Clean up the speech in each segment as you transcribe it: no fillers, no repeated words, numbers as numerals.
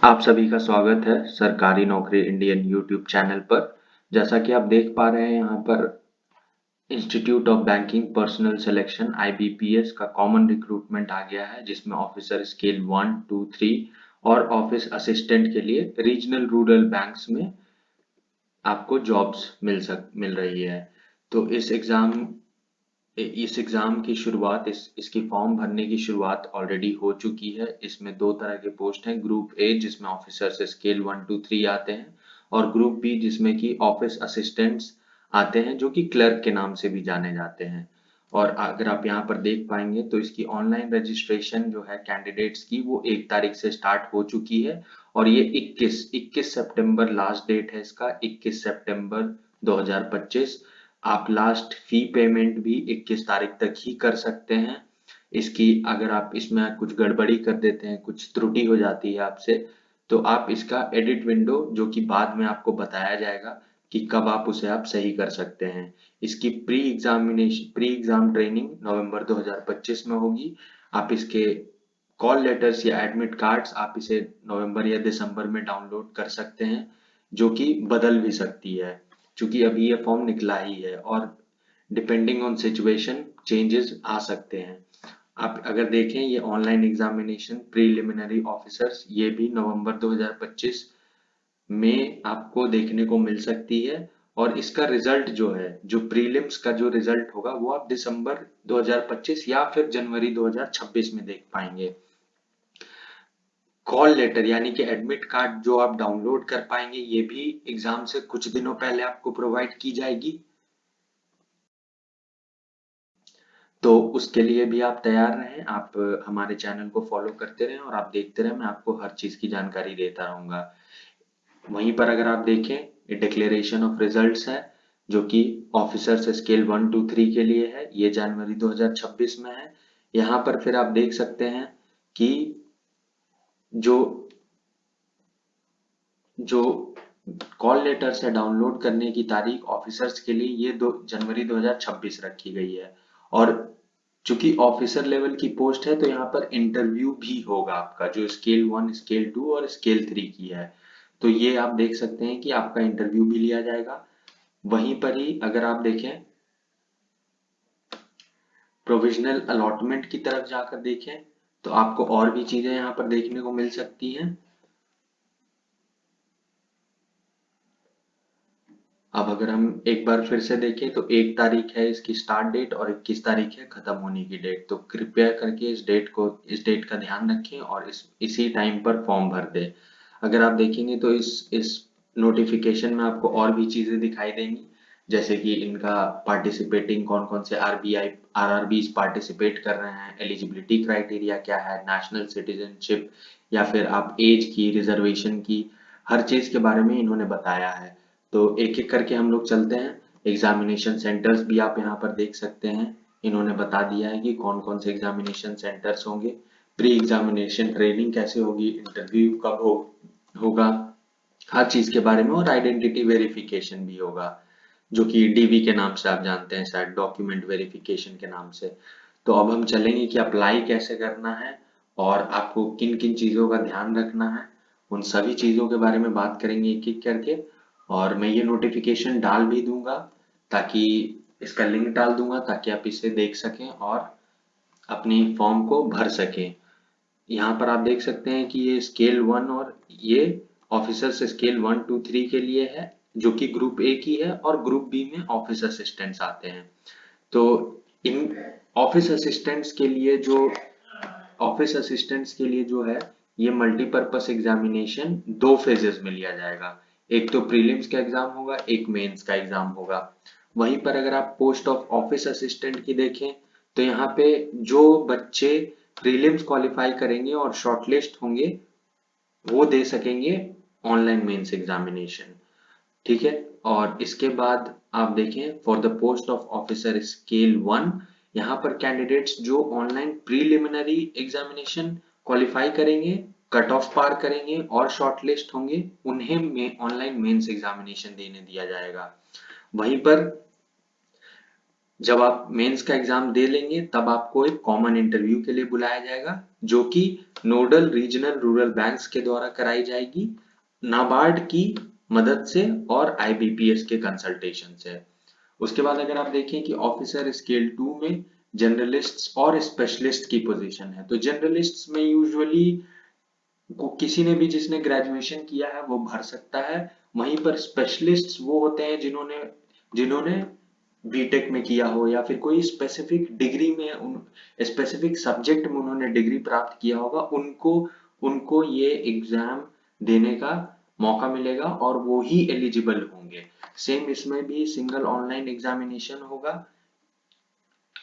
आप सभी का स्वागत है सरकारी नौकरी इंडियन यूट्यूब चैनल पर। जैसा कि आप देख पा रहे हैं यहाँ पर institute of banking personal selection IBPS का कॉमन रिक्रूटमेंट आ गया है, जिसमें ऑफिसर स्केल 1, 2, 3 और ऑफिस असिस्टेंट के लिए रीजनल रूरल बैंक्स में आपको जॉब्स मिल रही है। तो इस एग्जाम की शुरुआत इसकी फॉर्म भरने की शुरुआत ऑलरेडी हो चुकी है। इसमें दो तरह के पोस्ट हैं, ग्रुप ए जिसमें ऑफिसर्स स्केल 1, 2, 3 आते हैं और ग्रुप बी जिसमें कि ऑफिस असिस्टेंट्स आते हैं, जो कि क्लर्क के नाम से भी जाने जाते हैं। और अगर आप यहाँ पर देख पाएंगे तो इसकी ऑनलाइन रजिस्ट्रेशन जो है कैंडिडेट्स की, वो 1 तारीख से स्टार्ट हो चुकी है और ये 21 सितंबर लास्ट डेट है इसका, 21 सितंबर 2025। आप लास्ट फी पेमेंट भी 21 तारीख तक ही कर सकते हैं। इसकी अगर आप इसमें कुछ गड़बड़ी कर देते हैं, कुछ त्रुटि हो जाती है आपसे, तो आप इसका एडिट विंडो, जो कि बाद में आपको बताया जाएगा कि कब आप उसे आप सही कर सकते हैं। इसकी प्री एग्जाम ट्रेनिंग नवंबर 2025 में होगी। आप इसके कॉल लेटर्स या एडमिट कार्ड्स आप इसे नवंबर या दिसंबर में डाउनलोड कर सकते हैं, जो कि बदल भी सकती है, क्योंकि अभी ये फॉर्म निकला ही है और डिपेंडिंग ऑन सिचुएशन चेंजेस आ सकते हैं। आप अगर देखें, ये ऑनलाइन एग्जामिनेशन प्रीलिमिनरी ऑफिसर्स ये भी नवंबर 2025 में आपको देखने को मिल सकती है। और इसका रिजल्ट जो है, जो प्रीलिम्स का जो रिजल्ट होगा, वो आप दिसंबर 2025 या फिर जनवरी 2026 में देख पाएंगे। कॉल लेटर यानी कि एडमिट कार्ड जो आप डाउनलोड कर पाएंगे, ये भी एग्जाम से कुछ दिनों पहले आपको प्रोवाइड की जाएगी। तो उसके लिए भी आप तैयार रहें, आप हमारे चैनल को फॉलो करते रहें और आप देखते रहें, मैं आपको हर चीज की जानकारी देता रहूंगा। वहीं पर अगर आप देखें, ये डिक्लेरेशन ऑफ रिजल्ट्स है, जो कि ऑफिसर्स स्केल 1, 2, 3 के लिए है। ये जनवरी 2026 में है। यहाँ पर फिर आप देख सकते हैं कि जो जो कॉल लेटर्स है डाउनलोड करने की तारीख ऑफिसर्स के लिए, ये 2 जनवरी 2026 रखी गई है। और चूंकि ऑफिसर लेवल की पोस्ट है, तो यहाँ पर इंटरव्यू भी होगा आपका, जो स्केल 1, स्केल 2 और स्केल 3 की है। तो ये आप देख सकते हैं कि आपका इंटरव्यू भी लिया जाएगा। वहीं पर ही अगर आप देखें, प्रोविजनल अलॉटमेंट की तरफ जाकर देखें, तो आपको और भी चीजें यहाँ पर देखने को मिल सकती हैं। अब अगर हम एक बार फिर से देखें, तो 1 तारीख है इसकी स्टार्ट डेट और 21 तारीख है खत्म होने की डेट। तो कृपया करके इस डेट का ध्यान रखें और इसी टाइम पर फॉर्म भर दें। अगर आप देखेंगे तो इस नोटिफिकेशन में आपको और भी चीजें दिखाई देंगी, जैसे कि इनका पार्टिसिपेटिंग कौन कौन से RRBs पार्टिसिपेट कर रहे हैं, एलिजिबिलिटी क्राइटेरिया क्या है, नेशनल सिटीजनशिप या फिर आप एज की, रिजर्वेशन की, हर चीज के बारे में इन्होंने बताया है। तो एक एक करके हम लोग चलते हैं। एग्जामिनेशन सेंटर्स भी आप यहाँ पर देख सकते हैं, इन्होंने बता दिया है कि कौन कौन से एग्जामिनेशन सेंटर्स होंगे, प्री एग्जामिनेशन ट्रेनिंग कैसे होगी, इंटरव्यू होगा, हर चीज के बारे में। और आइडेंटिटी वेरिफिकेशन भी होगा, जो कि DV के नाम से आप जानते हैं शायद, डॉक्यूमेंट वेरिफिकेशन के नाम से। तो अब हम चलेंगे कि अप्लाई कैसे करना है और आपको किन किन चीजों का ध्यान रखना है, उन सभी चीजों के बारे में बात करेंगे एक एक करके। और मैं ये नोटिफिकेशन डाल भी दूंगा, ताकि इसका लिंक डाल दूंगा ताकि आप इसे देख सकें और अपनी फॉर्म को भर सकें। यहाँ पर आप देख सकते हैं कि ये स्केल 1 और ये ऑफिसर्स स्केल 1, 2, 3 के लिए है, जो कि ग्रुप ए की है, और ग्रुप बी में ऑफिस असिस्टेंट्स आते हैं। तो इन ऑफिस असिस्टेंट्स के लिए जो है, ये मल्टीपर्पस एग्जामिनेशन 2 फेजेस में लिया जाएगा। एक तो प्रीलिम्स का एग्जाम होगा, एक मेंस का एग्जाम होगा। वहीं पर अगर आप पोस्ट ऑफ ऑफिस असिस्टेंट की देखें, तो यहाँ पे जो बच्चे प्रीलिम्स क्वालिफाई करेंगे और शॉर्टलिस्ट होंगे, वो दे सकेंगे ऑनलाइन मेंस एग्जामिनेशन। ठीक है। और इसके बाद आप देखें, for the post of officer scale 1, यहाँ पर कैंडिडेट्स जो ऑनलाइन प्रीलिमिनरी एग्जामिनेशन क्वालिफाई करेंगे, कट ऑफ पार करेंगे और शॉर्टलिस्ट होंगे, उन्हें में ऑनलाइन मेंस एग्जामिनेशन देने दिया जाएगा। वहीं पर जब आप मेंस का एग्जाम दे लेंगे तब आपको एक कॉमन इंटरव्यू के लिए बुलाया जाएगा, जो कि नोडल रीजनल रूरल बैंक्स के द्वारा कराई जाएगी, नाबार्ड की मदद से और आईबीपीएस के कंसल्टेशन से। उसके बाद अगर आप देखें कि ऑफिसर स्केल 2 में जर्नलिस्ट्स और स्पेशलिस्ट की पोजीशन है, तो जर्नलिस्ट्स में यूजुअली किसी ने भी जिसने ग्रेजुएशन किया है वो भर सकता है। वहीं पर स्पेशलिस्ट्स वो होते हैं जिन्होंने जिन्होंने बीटेक में किया हो या फिर कोई स्पेसिफिक डिग्री में उन स्पेसिफिक सब्जेक्ट में उन्होंने डिग्री प्राप्त किया होगा, उनको उनको ये एग्जाम देने का मौका मिलेगा और वो ही एलिजिबल होंगे। सेम इसमें भी सिंगल ऑनलाइन एग्जामिनेशन होगा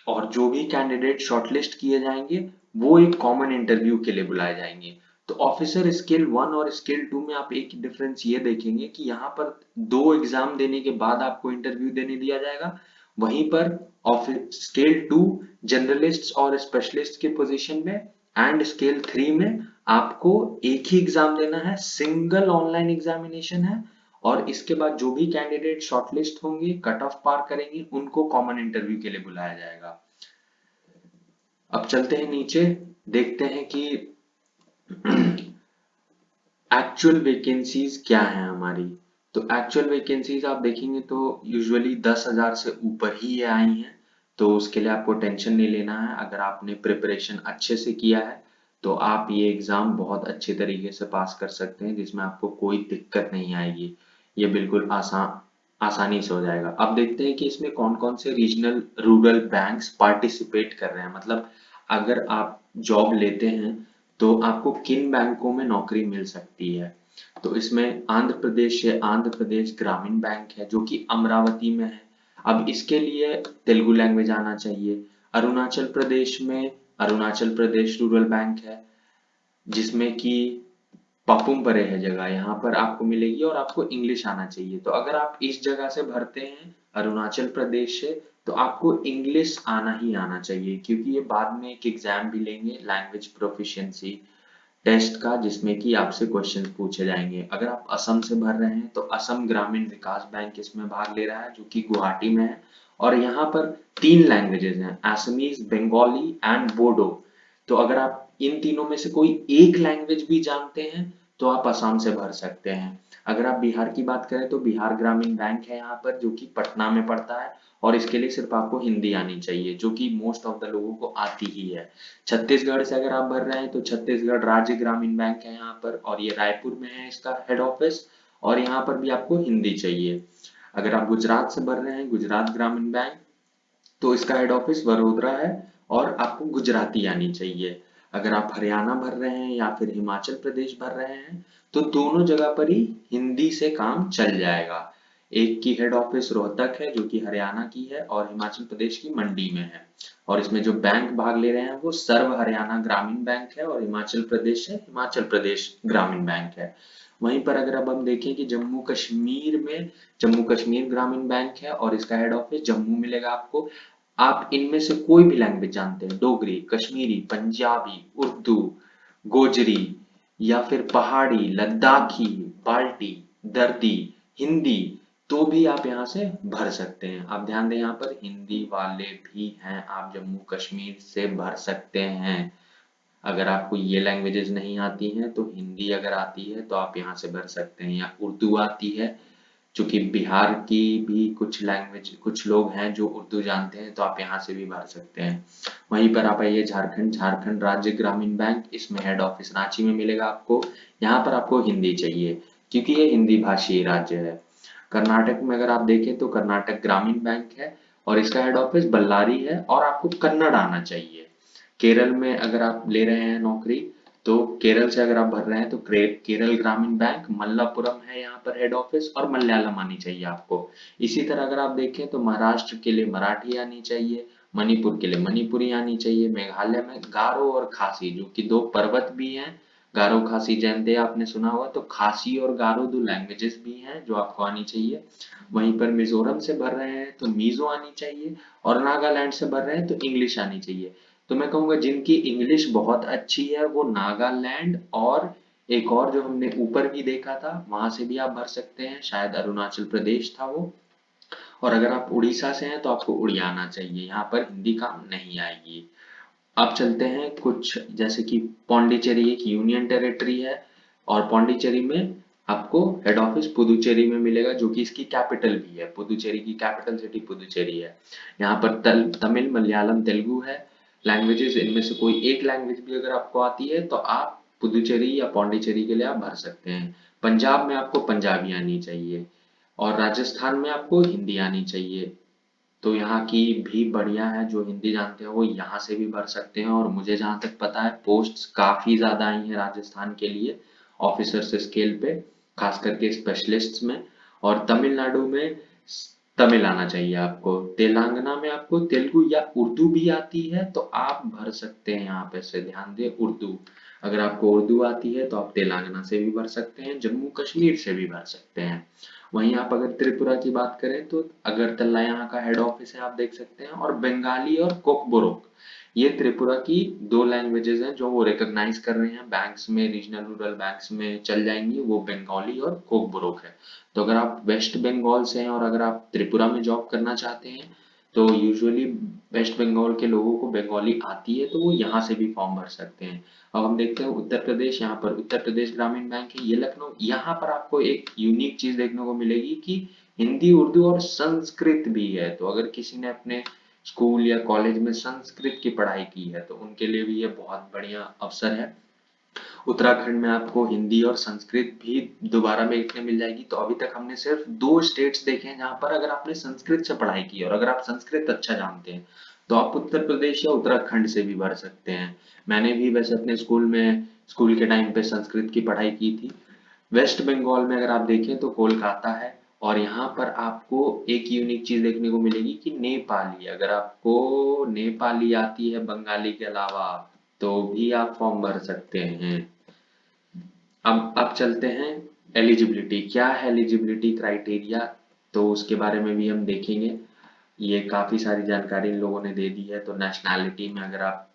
और जो भी कैंडिडेट शॉर्टलिस्ट किए जाएंगे वो एक कॉमन इंटरव्यू के लिए बुलाए जाएंगे। तो ऑफिसर स्केल 1 और स्केल 2 में आप एक डिफरेंस ये देखेंगे कि यहाँ पर 2 एग्जाम देने के बाद आपको इंटरव्यू देने दिया जाएगा। वहीं पर ऑफिस स्केल 2 जर्नलिस्ट और स्पेशलिस्ट के पोजीशन में एंड स्केल 3 में आपको एक ही एग्जाम देना है, सिंगल ऑनलाइन एग्जामिनेशन है और इसके बाद जो भी कैंडिडेट शॉर्टलिस्ट होंगे, कट ऑफ पार करेंगे, उनको कॉमन इंटरव्यू के लिए बुलाया जाएगा। अब चलते हैं नीचे, देखते हैं कि एक्चुअल वैकेंसीज क्या है हमारी। तो एक्चुअल वैकेंसीज आप देखेंगे तो यूजुअली 10,000 से ऊपर ही ये आई हैं, तो उसके लिए आपको टेंशन नहीं लेना है। अगर आपने प्रिपरेशन अच्छे से किया है तो आप ये एग्जाम बहुत अच्छे तरीके से पास कर सकते हैं, जिसमें आपको कोई दिक्कत नहीं आएगी। ये बिल्कुल आसानी से हो जाएगा। अब देखते हैं कि इसमें कौन कौन से रीजनल रूरल बैंक्स पार्टिसिपेट कर रहे हैं, मतलब अगर आप जॉब लेते हैं तो आपको किन बैंकों में नौकरी मिल सकती है। तो इसमें आंध्र प्रदेश है, आंध्र प्रदेश ग्रामीण बैंक है जो कि अमरावती में है। अब इसके लिए तेलुगु लैंग्वेज आना चाहिए। अरुणाचल प्रदेश में अरुणाचल प्रदेश रूरल बैंक है, जिसमें कि पापुम परे है जगह, यहाँ पर आपको मिलेगी और आपको इंग्लिश आना चाहिए। तो अगर आप इस जगह से भरते हैं अरुणाचल प्रदेश से, तो आपको इंग्लिश आना ही आना चाहिए, क्योंकि ये बाद में एक एग्जाम भी लेंगे लैंग्वेज प्रोफिशिएंसी टेस्ट का, जिसमें कि आपसे क्वेश्चन पूछे जाएंगे। अगर आप असम से भर रहे हैं तो असम ग्रामीण विकास बैंक इसमें भाग ले रहा है, जो कि गुवाहाटी में है और यहाँ पर 3 लैंग्वेजेस हैं, असमीज, बंगाली एंड बोडो। तो अगर आप इन तीनों में से कोई एक लैंग्वेज भी जानते हैं तो आप आसाम से भर सकते हैं। अगर आप बिहार की बात करें तो बिहार ग्रामीण बैंक है यहाँ पर, जो कि पटना में पड़ता है और इसके लिए सिर्फ आपको हिंदी आनी चाहिए, जो कि मोस्ट ऑफ द लोगों को आती ही है। छत्तीसगढ़ से अगर आप भर रहे हैं तो छत्तीसगढ़ राज्य ग्रामीण बैंक है यहाँ पर और ये रायपुर में है इसका हेड ऑफिस, और यहाँ पर भी आपको हिंदी चाहिए। अगर आप गुजरात से भर रहे हैं गुजरात ग्रामीण बैंक, तो इसका हेड ऑफिस वडोदरा है और आपको गुजराती आनी चाहिए। अगर आप हरियाणा भर रहे हैं या फिर हिमाचल प्रदेश भर रहे हैं तो दोनों जगह पर ही हिंदी से काम चल जाएगा। एक की हेड ऑफिस रोहतक है जो कि हरियाणा की है और हिमाचल प्रदेश की मंडी में है, और इसमें जो बैंक भाग ले रहे हैं वो सर्व हरियाणा ग्रामीण बैंक है और हिमाचल प्रदेश से हिमाचल प्रदेश ग्रामीण बैंक है। वहीं पर अगर अब हम देखें कि जम्मू कश्मीर में जम्मू कश्मीर ग्रामीण बैंक है और इसका हेड ऑफिस जम्मू मिलेगा आपको। आप इनमें से कोई भी लैंग्वेज जानते हैं, डोगरी, कश्मीरी, पंजाबी, उर्दू, गोजरी या फिर पहाड़ी, लद्दाखी, बाल्टी, दर्दी, हिंदी, तो भी आप यहाँ से भर सकते हैं। आप ध्यान दें, यहाँ पर हिंदी वाले भी हैं, आप जम्मू कश्मीर से भर सकते हैं। अगर आपको ये लैंग्वेजेस नहीं आती हैं तो हिंदी अगर आती है तो आप यहाँ से भर सकते हैं, या उर्दू आती है, चूंकि बिहार की भी कुछ लैंग्वेज कुछ लोग हैं जो उर्दू जानते हैं, तो आप यहाँ से भी भर सकते हैं। वहीं पर आप आइए झारखंड, झारखंड राज्य ग्रामीण बैंक, इसमें हेड ऑफिस रांची में मिलेगा आपको। यहाँ पर आपको हिंदी चाहिए क्योंकि ये हिंदी भाषी राज्य है। कर्नाटक में अगर आप देखें तो कर्नाटक ग्रामीण बैंक है और इसका हेड ऑफिस बल्लारी है और आपको कन्नड़ आना चाहिए। केरल में अगर आप ले रहे हैं नौकरी तो केरल से अगर आप भर रहे हैं तो केरल ग्रामीण बैंक मल्लापुरम है यहाँ पर हेड ऑफिस, और मलयालम आनी चाहिए आपको। इसी तरह अगर आप देखें तो महाराष्ट्र के लिए मराठी आनी चाहिए, मणिपुर के लिए मणिपुरी आनी चाहिए, मेघालय में गारो और खासी, जो कि 2 पर्वत भी हैं, गारो खासी जयंती आपने सुना हुआ, तो खासी और गारो 2 लैंग्वेजेस भी हैं जो आपको आनी चाहिए। वहीं पर मिजोरम से भर रहे हैं तो मीजो आनी चाहिए, और नागालैंड से भर रहे हैं तो इंग्लिश आनी चाहिए। तो मैं कहूंगा जिनकी इंग्लिश बहुत अच्छी है वो नागालैंड और एक और जो हमने ऊपर भी देखा था वहां से भी आप भर सकते हैं, शायद अरुणाचल प्रदेश था वो, और अगर आप उड़ीसा से हैं तो आपको उड़िया आना चाहिए, यहाँ पर हिंदी काम नहीं आएगी। अब चलते हैं कुछ, जैसे कि पौंडीचेरी एक यूनियन टेरिटरी है, और पौंडीचेरी में आपको हेड ऑफिस पुदुचेरी में मिलेगा, जो कि इसकी कैपिटल भी है। पुदुचेरी की कैपिटल सिटी पुदुचेरी है। यहाँ पर तमिल, मलयालम, तेलुगु है लैंग्वेजेस। इनमें से कोई एक लैंग्वेज भी अगर आपको आती है तो आप पुदुचेरी या पौंडीचेरी के लिए आप भर सकते हैं। पंजाब में आपको पंजाबी आनी चाहिए, और राजस्थान में आपको हिंदी आनी चाहिए। तो यहाँ की भी बढ़िया है, जो हिंदी जानते हैं वो यहाँ से भी भर सकते हैं। और मुझे जहाँ तक पता है पोस्ट्स काफी ज्यादा आई हैं राजस्थान के लिए ऑफिसर्स स्केल पे, खास करके स्पेशलिस्ट्स में। और तमिलनाडु में तमिल आना चाहिए आपको। तेलंगाना में आपको तेलुगु या उर्दू भी आती है तो आप भर सकते हैं। यहाँ पे से ध्यान दें, उर्दू, अगर आपको उर्दू आती है तो आप तेलंगाना से भी भर सकते हैं, जम्मू कश्मीर से भी भर सकते हैं। वहीं आप अगर त्रिपुरा की बात करें तो अगरतला यहाँ का हेड ऑफिस है, आप देख सकते हैं। और बंगाली और कोकबोरोक, ये त्रिपुरा की दो लैंग्वेजेस हैं जो वो रिकॉग्नाइज कर रहे हैं बैंक्स में, रीजनल रूरल बैंक्स में चल जाएंगी, वो बंगाली और कोकबोरोक है। तो अगर आप वेस्ट बंगाल से हैं और अगर आप त्रिपुरा में जॉब करना चाहते हैं तो यूजुअली वेस्ट बंगाल के लोगों को बंगाली आती है तो वो यहाँ से भी फॉर्म भर सकते हैं। अब हम देखते हैं उत्तर प्रदेश। यहाँ पर उत्तर प्रदेश ग्रामीण बैंक है, ये लखनऊ। यहाँ पर आपको एक यूनिक चीज देखने को मिलेगी कि हिंदी, उर्दू और संस्कृत भी है। तो अगर किसी ने अपने स्कूल या कॉलेज में संस्कृत की पढ़ाई की है तो उनके लिए भी ये बहुत बढ़िया अवसर है। उत्तराखंड में आपको हिंदी और संस्कृत भी दोबारा देखने मिल जाएगी। तो अभी तक हमने सिर्फ दो स्टेट्स देखे हैं जहां पर अगर आपने संस्कृत से पढ़ाई की है और अगर आप संस्कृत अच्छा जानते हैं तो आप उत्तर प्रदेश या उत्तराखंड से भी भर सकते हैं। मैंने भी वैसे अपने स्कूल के टाइम पे संस्कृत की पढ़ाई की थी। वेस्ट बंगाल में अगर आप देखें तो कोलकाता है, और यहाँ पर आपको एक यूनिक चीज देखने को मिलेगी कि नेपाली, अगर आपको नेपाली आती है बंगाली के अलावा तो भी आप फॉर्म भर सकते हैं। अब चलते हैं एलिजिबिलिटी, क्या है एलिजिबिलिटी क्राइटेरिया, तो उसके बारे में भी हम देखेंगे। ये काफी सारी जानकारी इन लोगों ने दे दी है। तो नेशनैलिटी में अगर आप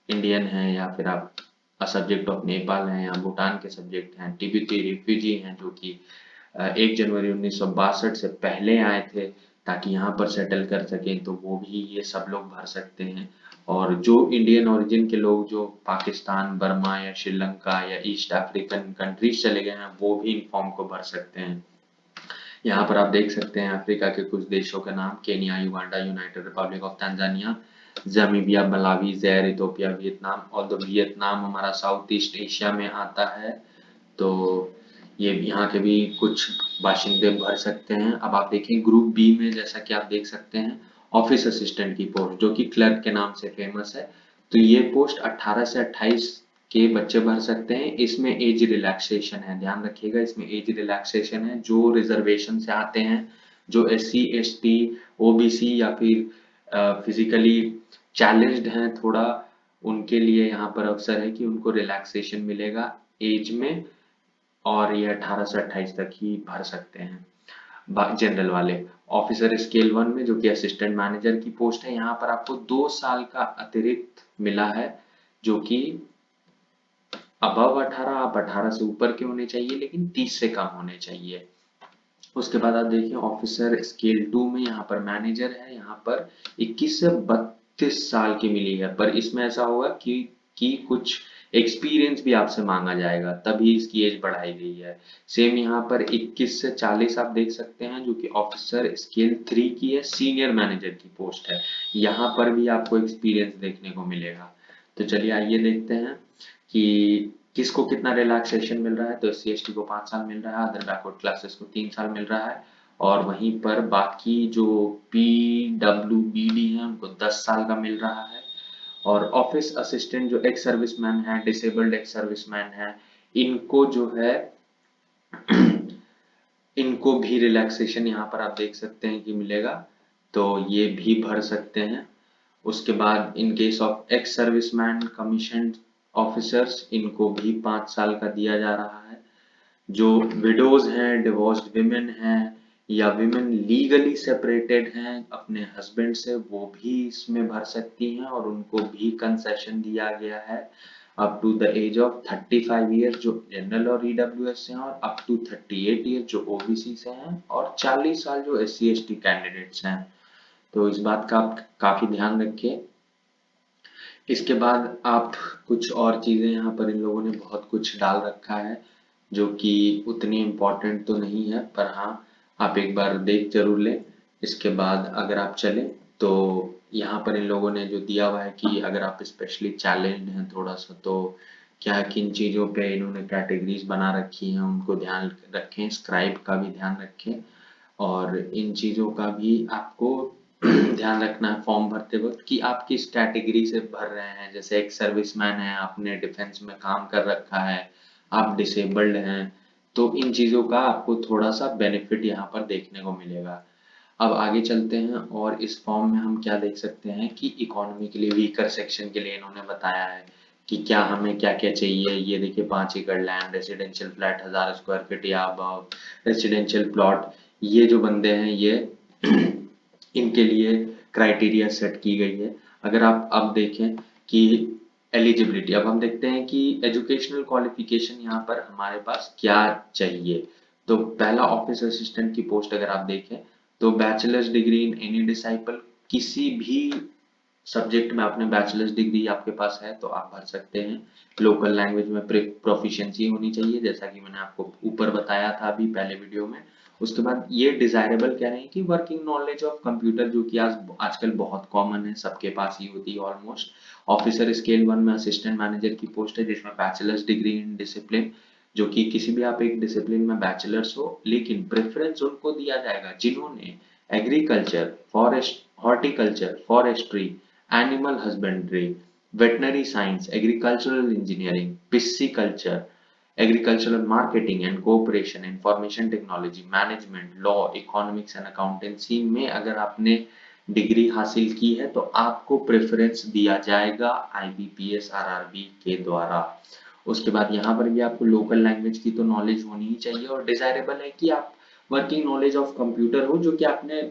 इंडियन हैं या फिर आप सब्जेक्ट ऑफ नेपाल हैं या भूटान के सब्जेक्ट हैं, तिब्बती रिफ्यूजी हैं जो कि 1 जनवरी 1962 से पहले आए थे ताकि यहाँ पर सेटल कर सकें, तो वो भी ये सब लोग भर सकते हैं। और जो इंडियन ओरिजिन के लोग जो पाकिस्तान, बर्मा या श्रीलंका या ईस्ट अफ्रीकन कंट्रीज चले गए हैं वो भी इन फॉर्म को भर सकते हैं। यहाँ पर आप देख सकते हैं अफ्रीका के कुछ देशों के नाम: Kenya, Uganda, United Republic of Tanzania, Zambia, Malawi, Zaire, Ethiopia, Vietnam. और तो वियतनाम हमारा साउथ ईस्ट एशिया में आता है, तो ये यहाँ के भी कुछ बाशिंदे भर सकते हैं। अब आप देखें ग्रुप बी में, जैसा कि आप देख सकते हैं ऑफिस असिस्टेंट की पोस्ट, जो कि क्लर्क के नाम से फेमस है। तो ये पोस्ट 18 से 28 के बच्चे भर सकते हैं। इसमें एज रिलैक्सेशन है, ध्यान रखिएगा, इसमें एज रिलैक्सेशन है। जो रिजर्वेशन से आते हैं, जो SC ST OBC या फिर फिजिकली चैलेंज्ड हैं थोड़ा, उनके लिए यहाँ पर अवसर है कि उनको रिलैक्सेशन मिलेगा एज में, और ये 18 से 28 तक ही भर सकते हैं जनरल वाले। ऑफिसर स्केल 1 में, जो कि असिस्टेंट मैनेजर की पोस्ट है, यहाँ पर आपको 2 साल का अतिरिक्त मिला है, जो कि अबव 18, आप 18 से ऊपर के होने चाहिए लेकिन 30 से कम होने चाहिए। उसके बाद आप देखिए ऑफिसर स्केल 2 में, यहाँ पर मैनेजर है, यहाँ पर 21 से 32 साल की मिली है। पर इसमें ऐसा होगा कि कुछ एक्सपीरियंस भी आपसे मांगा जाएगा, तभी इसकी एज बढ़ाई गई है। सेम यहाँ पर 21 से 40 आप देख सकते हैं, जो कि ऑफिसर स्केल 3 की है, सीनियर मैनेजर की पोस्ट है। यहाँ पर भी आपको एक्सपीरियंस देखने को मिलेगा। तो चलिए आइए देखते हैं कि किसको कितना रिलैक्सेशन मिल रहा है। तो SC ST को 5 साल मिल रहा है, अदर बैकवर्ड क्लासेस को 3 साल मिल रहा है, और वहीं पर बाकी जो PWBD हैं उनको 10 साल का मिल रहा है। और ऑफिस असिस्टेंट जो एक्स सर्विसमैन है, डिसेबल्ड एक्स सर्विसमैन है, इनको जो है इनको भी रिलैक्सेशन यहाँ पर आप देख सकते हैं कि मिलेगा, तो ये भी भर सकते हैं। उसके बाद in case of ex serviceman commission officers, इनको भी 5 साल का दिया जा रहा है। जो विडोज हैं, डिवोर्स्ड विमेन हैं, या विमेन लीगली सेपरेटेड हैं अपने हस्बैंड से, वो भी इसमें भर सकती हैं और उनको भी कंसेशन दिया गया है। Up to the age of 35 years जो जनरल और ईडब्ल्यूएस से हैं, और अप टू 38 ईयर्स जो ओबीसी से हैं, और 40 साल जो एससी एसटी कैंडिडेट्स हैं। तो इस बात का आप काफी ध्यान रखिए। इसके बाद आप कुछ और चीजें यहाँ पर इन लोगों ने बहुत कुछ डाल रखा है जो कि उतनी इम्पोर्टेंट तो नहीं है, पर हाँ आप एक बार देख जरूर लें। इसके बाद अगर आप चलें तो यहाँ पर इन लोगों ने जो दिया हुआ है कि अगर आप स्पेशली चैलेंज्ड हैं थोड़ा सा, तो क्या किन चीज़ों पे इन्होंने कैटेगरीज बना रखी हैं उनको ध्यान रखें, स्क्राइब का भी ध्यान रखें, और इन चीज़ों का भी आपको ध्यान रखना है फॉर्म भरते वक्त कि आप किस कैटेगरी से भर रहे हैं। जैसे एक सर्विसमैन है, आपने डिफेंस में काम कर रखा है, आप डिसेबल्ड हैं, तो इन चीज़ों का आपको थोड़ा सा बेनिफिट यहाँ पर देखने को मिलेगा। अब आगे चलते हैं और इस फॉर्म में हम क्या देख सकते हैं कि इकोनॉमी के लिए वीकर सेक्शन के लिए इन्होंने बताया है कि क्या हमें क्या क्या चाहिए। ये देखिए 5 एकड़ land, residential flat 1000 square feet या अबव, रेसिडेंशियल प्लॉट, ये जो बंदे हैं ये इनके लिए क्राइटेरिया सेट की गई है। अगर आप अब देखें कि एलिजिबिलिटी, अब हम देखते हैं कि एजुकेशनल क्वालिफिकेशन यहाँ पर हमारे पास क्या चाहिए। तो पहला ऑफिस असिस्टेंट की पोस्ट अगर आप देखें तो bachelors degree in any disciple, किसी भी सब्जेक्ट में आपने बैचलर्स डिग्री आपके पास है तो आप भर सकते हैं। लोकल लैंग्वेज में प्रोफिशिएंसी होनी चाहिए, जैसा कि मैंने आपको ऊपर बताया था अभी पहले वीडियो में। उसके बाद ये डिजायरेबल कह रहे हैं कि वर्किंग नॉलेज ऑफ कंप्यूटर, जो कि आज आजकल बहुत कॉमन है, सबके पास ही होती है ऑलमोस्ट। ऑफिसर स्केल 1 में असिस्टेंट मैनेजर की पोस्ट है जिसमें बैचलर्स डिग्री इन डिसिप्लिन, जो कि किसी भी आप एक डिसिप्लिन में बैचलर्स हो, लेकिन प्रेफरेंस उनको दिया जाएगा जिन्होंने agriculture, forest, horticulture, forestry, animal husbandry, veterinary science, agricultural engineering, pisciculture, agricultural marketing and cooperation, information technology, management, law, economics and accountancy में अगर आपने डिग्री हासिल की है तो आपको प्रेफरेंस दिया जाएगा आईबीपीएस आरआरबी के द्वारा। उसके बाद यहाँ पर भी आपको लोकल लैंग्वेज की तो नॉलेज होनी ही चाहिए, और डिजायरेबल है कि आप वर्किंग नॉलेज ऑफ कंप्यूटर हो, जो कि आपने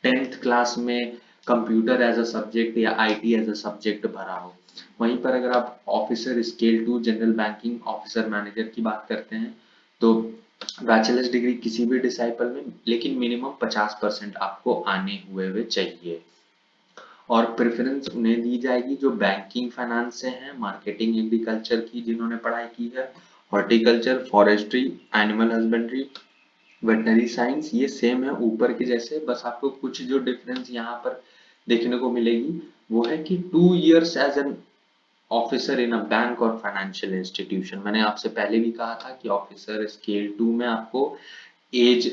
10th क्लास में कंप्यूटर एज अ सब्जेक्ट या आईटी एज अ सब्जेक्ट भरा हो। वहीं पर अगर आप officer scale 2 general banking officer manager की बात करते हैं तो बैचलर्स डिग्री किसी भी डिसाइपल में, लेकिन मिनिमम 50% आपको आने हुए चाहिए। और प्रेफरेंस उन्हें दी जाएगी जो बैंकिंग फाइनेंस से हैं, मार्केटिंग एग्रीकल्चर की जिन्होंने पढ़ाई की है, horticulture, forestry, animal husbandry, veterinary science, ये सेम है ऊपर के जैसे, बस आपको कुछ जो डिफरेंस यहाँ पर देखने को मिलेगी वो है कि 2 years as an officer in a bank और फाइनेंशियल इंस्टीट्यूशन। मैंने आपसे पहले भी कहा था कि ऑफिसर स्केल 2 में आपको एज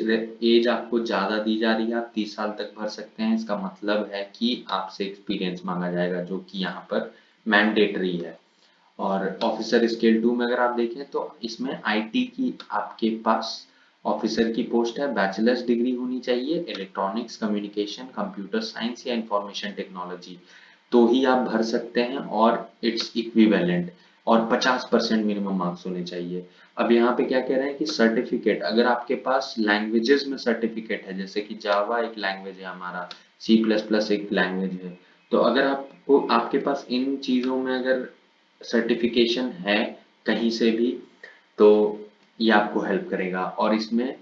एज आपको ज्यादा दी जा रही है, आप 30 साल तक भर सकते हैं। इसका मतलब है कि आपसे एक्सपीरियंस मांगा जाएगा जो कि यहाँ पर मैंडेटरी है। और ऑफिसर स्केल 2 में अगर आप देखें तो इसमें आईटी की आपके पास ऑफिसर की पोस्ट है, बैचलर्स डिग्री होनी चाहिए इलेक्ट्रॉनिक्स कम्युनिकेशन कंप्यूटर साइंस या इंफॉर्मेशन टेक्नोलॉजी, तो ही आप भर सकते हैं, और इट्स इक्विवेलेंट, और 50% मिनिमम मार्क्स होने चाहिए। अब यहाँ पे क्या कह रहे हैं कि सर्टिफिकेट, अगर आपके पास लैंग्वेजेस में सर्टिफिकेट है, जैसे कि जावा एक लैंग्वेज है हमारा, सी प्लस प्लस एक लैंग्वेज है, तो अगर आपको आपके पास इन चीजों में अगर सर्टिफिकेशन है कहीं से भी तो ये आपको हेल्प करेगा, और इसमें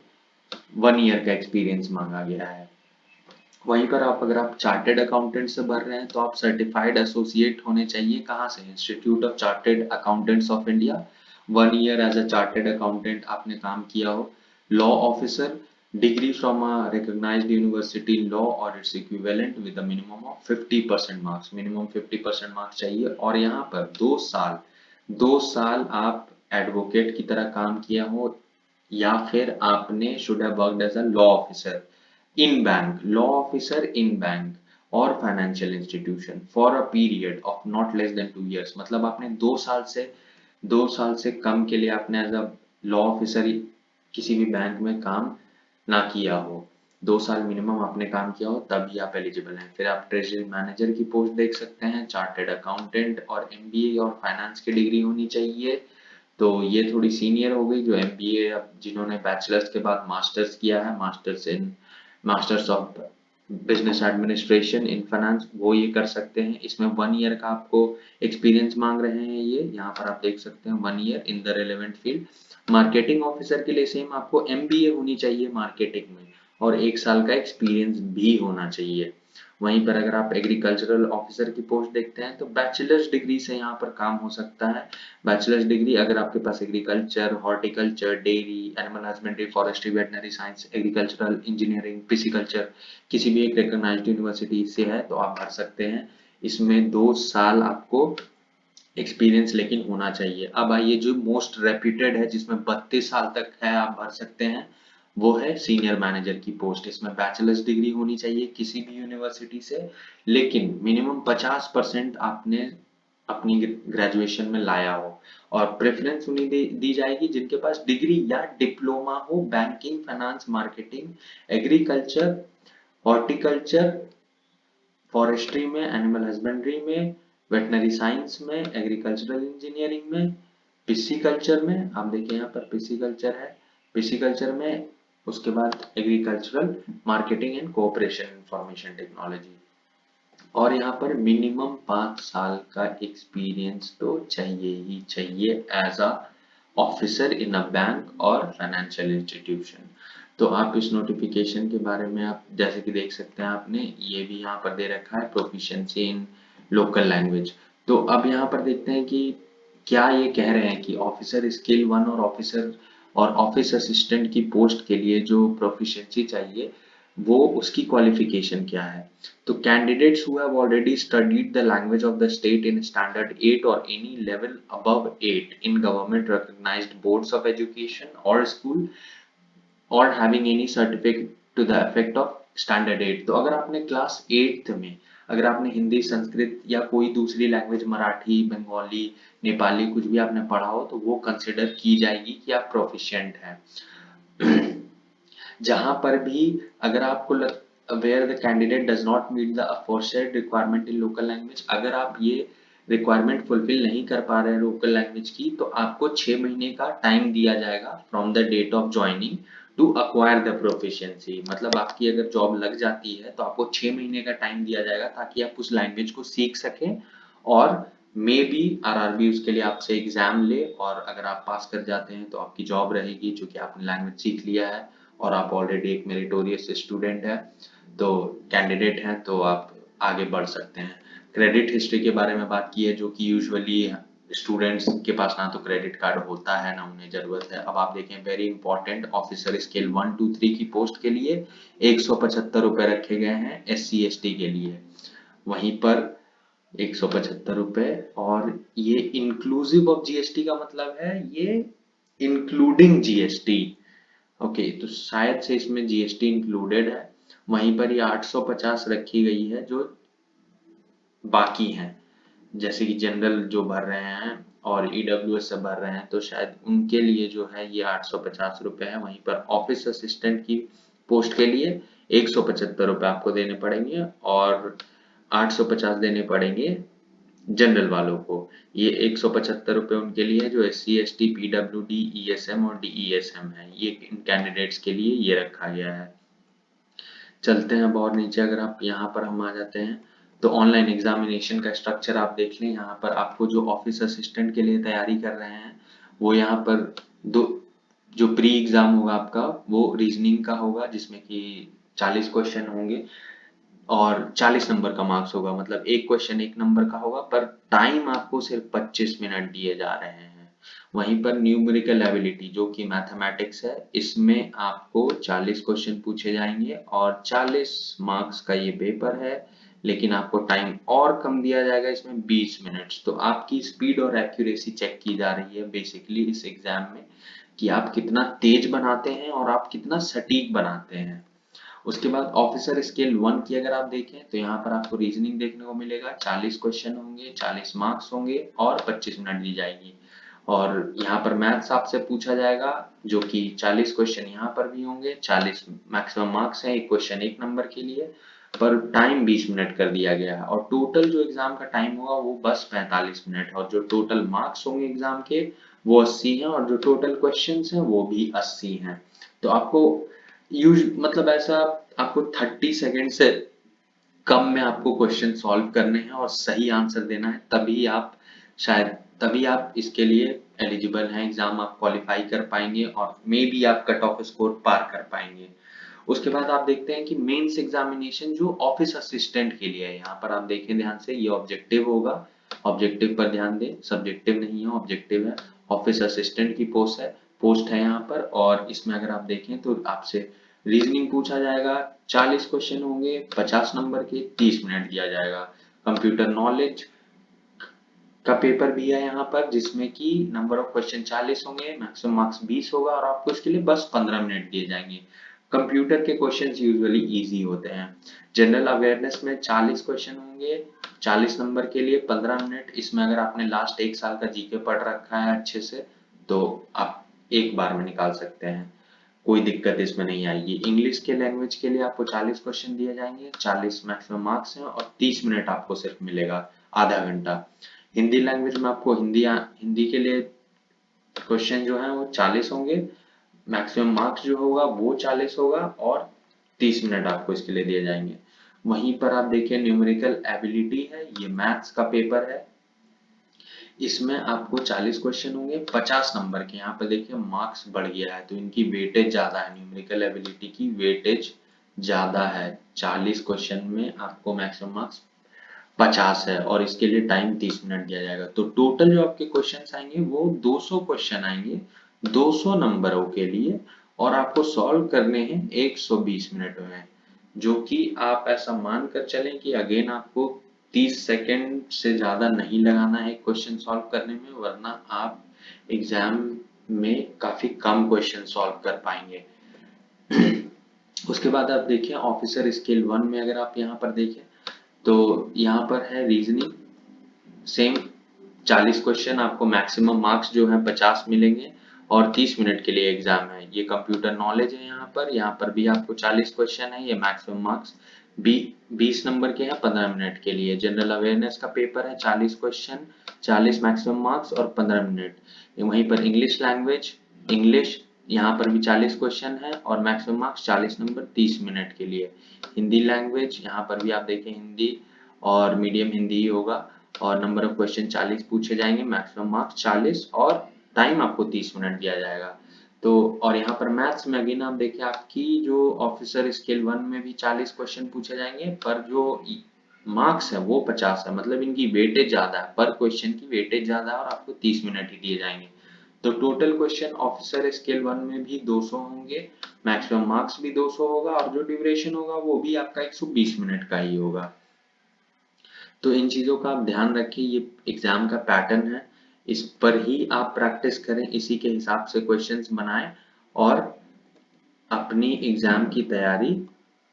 1 year का एक्सपीरियंस मांगा गया है। वहीं पर आप अगर आप चार्टेड अकाउंटेंट से भर रहे हैं तो आप सर्टिफाइड एसोसिएट होने चाहिए, कहाँ से, institute of chartered accountants of India, 1 year as a chartered accountant आपने काम किया हो। Law officer, degree from a recognized university in law और it's equivalent with a minimum of 50% marks, minimum 50% marks चाहिए। और यहाँ पर 2 साल आप एडवोकेट की तरह काम किया हो, या फिर आपने should have worked as a law officer in bank, law officer in bank और financial institution for a period of not less than 2 years, मतलब आपने 2 साल से कम के लिए आपने एज अ लॉ ऑफिसर किसी भी बैंक में काम ना किया हो, 2 साल मिनिमम आपने काम किया हो, तभी आप एलिजिबल हैं। फिर आप ट्रेजरी मैनेजर की पोस्ट देख सकते हैं, चार्टेड अकाउंटेंट और एमबीए और फाइनेंस की डिग्री होनी चाहिए। तो ये थोड़ी सीनियर हो गई, जो एमबीए, अब जिन्होंने बैचलर्स के बाद मास्टर्स किया है, masters of business administration in finance, वो ये कर सकते हैं। इसमें 1 ईयर का आपको एक्सपीरियंस मांग रहे हैं, ये यहाँ पर आप देख सकते हैं 1 year in the relevant field. Marketing officer के लिए सेम आपको एमबीए होनी चाहिए मार्केटिंग में, और 1 साल का एक्सपीरियंस भी होना चाहिए। वहीं पर अगर आप एग्रीकल्चरल ऑफिसर की पोस्ट देखते हैं तो बैचलर्स डिग्री से यहाँ पर काम हो सकता है। बैचलर्स डिग्री अगर आपके पास agriculture, horticulture, dairy, animal husbandry, forestry, veterinary science, agricultural engineering, pisciculture किसी भी एक रिकॉग्नाइज्ड यूनिवर्सिटी से है तो आप भर सकते हैं। इसमें 2 साल आपको एक्सपीरियंस लेकिन होना चाहिए। अब आइए जो मोस्ट रेप्यूटेड है जिसमें 32 साल तक है आप भर सकते हैं, वो है सीनियर मैनेजर की पोस्ट। इसमें बैचलर्स डिग्री होनी चाहिए किसी भी यूनिवर्सिटी से, लेकिन मिनिमम 50% आपने अपनी ग्रेजुएशन में लाया हो, और प्रेफरेंस उन्हें दी जाएगी जिनके पास डिग्री या डिप्लोमा हो banking, finance, marketing, agriculture, horticulture, forestry में, एनिमल हस्बेंड्री में, वेटनरी साइंस में, एग्रीकल्चरल इंजीनियरिंग में, पिस्सीकल्चर में, आप देखिए यहाँ पर पिस्सीकल्चर है, पिस्सीकल्चर में, उसके बाद agricultural marketing and cooperation information technology. और यहाँ पर मिनिमम 5 साल का एक्सपीरियंस तो चाहिए ही चाहिए as a officer in a bank और फाइनेंशियल इंस्टीट्यूशन। तो आप इस नोटिफिकेशन के बारे में आप जैसे कि देख सकते हैं, आपने ये भी यहाँ पर दे रखा है प्रोफिशिएंसी इन लोकल लैंग्वेज। तो अब यहाँ पर देखते हैं कि क्या ये कह रहे हैं कि ऑफिसर स्केल 1 और ऑफिसर और ऑफिस असिस्टेंट की पोस्ट के लिए जो प्रोफिशिएंसी चाहिए वो उसकी क्वालिफिकेशन क्या है। तो candidates who have already studied the language of the state in standard 8 or any level above 8 in government recognized boards of education or school or having any certificate to the effect of standard 8। तो अगर आपने class 8th में अगर आपने हिंदी, संस्कृत या कोई दूसरी language, Marathi, Bengali, Nepali कुछ भी आपने पढ़ा हो तो वो कंसिडर की जाएगी कि आप प्रोफिशिएंट हैं। जहां पर भी अगर आपको where the candidate does not meet the aforesaid requirement in local language, अगर आप ये रिक्वायरमेंट फुलफिल नहीं कर पा रहे हैं लोकल लैंग्वेज की, तो आपको 6 महीने का टाइम दिया जाएगा from the date of joining to acquire the proficiency. मतलब आपकी अगर जॉब लग जाती है तो आपको 6 महीने का टाइम दिया जाएगा ताकि आप उस लैंग्वेज को सीख सकें, और मे बी आरआरबी उसके लिए आपसे एग्जाम ले, और अगर आप पास कर जाते हैं तो आपकी जॉब रहेगी क्योंकि आपने लैंग्वेज सीख लिया है और आप ऑलरेडी एक मेरिटोरियस स्टूडेंट है, तो कैंडिडेट हैं, तो आप आगे बढ़ सकते हैं। क्रेडिट हिस्ट्री के बारे में बात की है जो कि यूजुअली स्टूडेंट्स के पास ना तो क्रेडिट कार्ड होता है ना उन्हें जरूरत है। अब आप देखें वेरी इंपॉर्टेंट, ऑफिसर स्केल 1 2 3 की पोस्ट के लिए 175 रुपए रखे गए हैं SC ST के लिए। वहीं पर 175 रुपए, और ये इंक्लूसिव ऑफ जीएसटी का मतलब है ये इंक्लूडिंग जीएसटी। ओके, तो शायद से इसमें जीएसटी इंक्लूडेड है। वहीं पर ये 850 रखी गई है जो बाकी हैं, जैसे कि जनरल जो भर रहे हैं और ईडब्ल्यूएस से भर रहे हैं तो शायद उनके लिए जो है ये 850 रुपए है। वहीं पर ऑफिस असिस्टेंट की पोस्ट के लिए 175 रुपए आपको देने पड़ेंगे और 850 देने पड़ेंगे जनरल वालों को। ये 175 रुपए उनके लिए है जो SC ST PWD ESM और DESM है, ये इन कैंडिडेट्स के लिए ये रखा गया है। चलते हैं अब और नीचे, अगर आप यहाँ पर हम आ जाते हैं तो ऑनलाइन एग्जामिनेशन का स्ट्रक्चर आप देख लें। यहाँ पर आपको जो ऑफिस असिस्टेंट के लिए तैयारी कर रहे हैं वो यहाँ पर दो जो प्री एग्जाम होगा आपका वो रीजनिंग का होगा जिसमें कि 40 क्वेश्चन होंगे और 40 नंबर का मार्क्स होगा। मतलब एक क्वेश्चन 1 नंबर का होगा, पर टाइम आपको सिर्फ 25 मिनट दिए जा रहे हैं। वहीं पर न्यूमेरिकल एबिलिटी जो कि मैथमेटिक्स है, इसमें आपको 40 क्वेश्चन पूछे जाएंगे और 40 मार्क्स का ये पेपर है, लेकिन आपको टाइम और कम दिया जाएगा इसमें 20 मिनट्स। तो आपकी स्पीड और एक्यूरेसी चेक की जा रही है बेसिकली इस एग्जाम में, कि आप कितना तेज बनाते हैं और आप कितना सटीक बनाते हैं। उसके बाद ऑफिसर स्केल 1 की अगर आप देखें तो यहाँ पर आपको रीजनिंग देखने को मिलेगा, 40 क्वेश्चन होंगे, 40 मार्क्स होंगे और 25 मिनट दी जाएगी। और यहाँ पर मैथ्स आपसे पूछा जाएगा जो कि 40 क्वेश्चन यहाँ पर भी होंगे, 40 मैक्सिमम मार्क्स हैं, एक क्वेश्चन 1 नंबर के लिए, पर टाइम 20 मिनट कर दिया गया है। और टोटल जो एग्जाम का टाइम होगा वो बस 45 मिनट है, और जो टोटल मार्क्स होंगे एग्जाम के वो 80 हैं, और जो टोटल क्वेश्चंस हैं वो भी 80 हैं। तो आपको यूज मतलब ऐसा आपको 30 सेकंड से कम में आपको क्वेश्चन सॉल्व करने हैं और सही आंसर देना है, तभी आप इसके लिए एलिजिबल हैं, एग्जाम आप क्वालिफाई कर पाएंगे और मे बी आप कट ऑफ स्कोर पार कर पाएंगे। उसके बाद आप देखते हैं कि मेंस एग्जामिनेशन जो ऑफिस असिस्टेंट के लिए है, यहाँ पर आप देखें ध्यान से, ये ऑब्जेक्टिव होगा, ऑब्जेक्टिव पर ध्यान दें, सब्जेक्टिव नहीं है, ऑब्जेक्टिव है। ऑफिस असिस्टेंट की पोस्ट है यहाँ पर, और इसमें अगर आप देखें तो आपसे रीजनिंग पूछा जाएगा, 40 क्वेश्चन होंगे, 50 नंबर के, 30 मिनट दिया जाएगा। कंप्यूटर नॉलेज का पेपर भी है यहाँ पर, जिसमें कि नंबर ऑफ क्वेश्चन 40 होंगे, मैक्सिमम मार्क्स 20 होगा और आपको इसके लिए बस 15 मिनट दिए जाएंगे। कंप्यूटर के क्वेश्चंस यूजुअली इजी होते हैं। जनरल अवेयरनेस में 40 क्वेश्चन होंगे, 40 नंबर के लिए 15 मिनट। इसमें अगर आपने लास्ट एक साल का जीके पढ़ रखा है अच्छे से तो आप एक बार में निकाल सकते हैं, कोई दिक्कत इसमें नहीं आएगी। इंग्लिश के लैंग्वेज के लिए आपको 40 क्वेश्चन दिए जाएंगे, 40 मैक्सिमम मार्क्स हैं और 30 मिनट आपको सिर्फ मिलेगा, आधा घंटा। हिंदी लैंग्वेज में आपको हिंदी के लिए क्वेश्चन जो है वो 40 होंगे, मैक्सिमम मार्क्स जो होगा वो 40 होगा और 30 मिनट आपको इसके लिए दिए जाएंगे। वहीं पर आप देखिए न्यूमेरिकल एबिलिटी है, ये मैथ्स का पेपर है, इसमें आपको 40 क्वेश्चन होंगे, 50 नंबर के। यहाँ पर देखिए मार्क्स बढ़ गया है तो इनकी वेटेज ज्यादा है, न्यूमेरिकल एबिलिटी की वेटेज ज्यादा है, 40 क्वेश्चन में आपको मैक्सिमम मार्क्स 50 है और इसके लिए टाइम 30 मिनट दिया जाएगा। तो टोटल जो आपके क्वेश्चंस आएंगे वो 200 क्वेश्चन आएंगे 200 नंबरों के लिए, और आपको सॉल्व करने हैं 120 मिनट में, जो कि आप ऐसा मान कर चलें कि अगेन आपको 30 सेकंड से ज्यादा नहीं लगाना है क्वेश्चन सॉल्व करने में, वरना आप एग्जाम में काफी कम क्वेश्चन सॉल्व कर पाएंगे। उसके बाद आप देखिए ऑफिसर स्केल 1 में अगर आप यहाँ पर देखें तो यहाँ पर है रीजनिंग, सेम 40 क्वेश्चन, आपको मैक्सिमम मार्क्स जो है 50 मिलेंगे और 30 मिनट के लिए एग्जाम है। ये कंप्यूटर नॉलेज है, यहाँ पर भी आपको 40 क्वेश्चन है, ये मैक्सिमम मार्क्स 20 नंबर के हैं 15 मिनट के लिए। जनरल अवेयरनेस का पेपर है, 40 क्वेश्चन, 40 मैक्सिमम मार्क्स और 15 मिनट। वहीं पर इंग्लिश लैंग्वेज, इंग्लिश, यहाँ पर भी 40 क्वेश्चन है और मैक्सिमम मार्क्स 40 नंबर 30 मिनट के लिए। हिंदी लैंग्वेज, यहाँ पर भी आप देखें हिंदी और मीडियम हिंदी ही होगा और नंबर ऑफ क्वेश्चन 40 पूछे जाएंगे, मैक्सिमम मार्क्स 40 और टाइम आपको 30 मिनट दिया जाएगा। तो और यहाँ पर मैथ्स में अगेन आप देखिए आपकी जो ऑफिसर स्केल 1 में भी 40 क्वेश्चन पूछे जाएंगे, पर जो मार्क्स है वो 50 है, मतलब इनकी वेटेज ज्यादा है, पर क्वेश्चन की वेटेज ज्यादा है और आपको 30 मिनट ही दिए जाएंगे। तो टोटल क्वेश्चन ऑफिसर स्केल 1 में भी 200 होंगे, मैक्सिमम मार्क्स भी 200 होगा और जो ड्यूरेशन होगा वो भी आपका 120 मिनट का ही होगा। तो इन चीजों का आप ध्यान रखिए, ये एग्जाम का पैटर्न है, इस पर ही आप प्रैक्टिस करें, इसी के हिसाब से क्वेश्चंस बनाएं और अपनी एग्जाम की तैयारी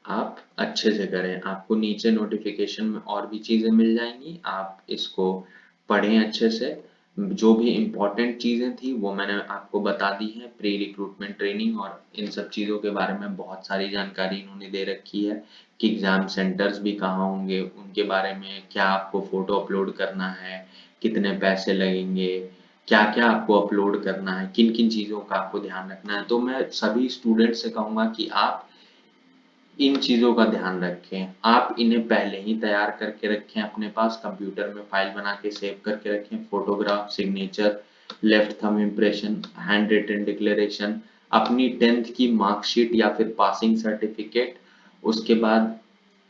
आप अच्छे से करें। आपको नीचे नोटिफिकेशन में और भी चीजें मिल जाएंगी, आप इसको पढ़ें अच्छे से। जो भी इम्पोर्टेंट चीजें थी वो मैंने आपको बता दी है, प्री रिक्रूटमेंट ट्रेनिंग और इन सब चीजों के बारे में बहुत सारी जानकारी इन्होंने दे रखी है कि एग्जाम सेंटर्स भी कहाँ होंगे, उनके बारे में, क्या आपको फोटो अपलोड करना है, कितने पैसे लगेंगे, क्या क्या आपको अपलोड करना है, किन किन चीजों का आपको ध्यान रखना है। तो मैं सभी स्टूडेंट से कहूंगा कि आप इन चीजों का ध्यान रखें, आप इन्हें पहले ही तैयार करके रखें, अपने पास कंप्यूटर में फाइल बना के सेव करके रखें, photograph, signature, left thumb impression, handwritten declaration, अपनी 10th की मार्कशीट या फिर पासिंग सर्टिफिकेट, उसके बाद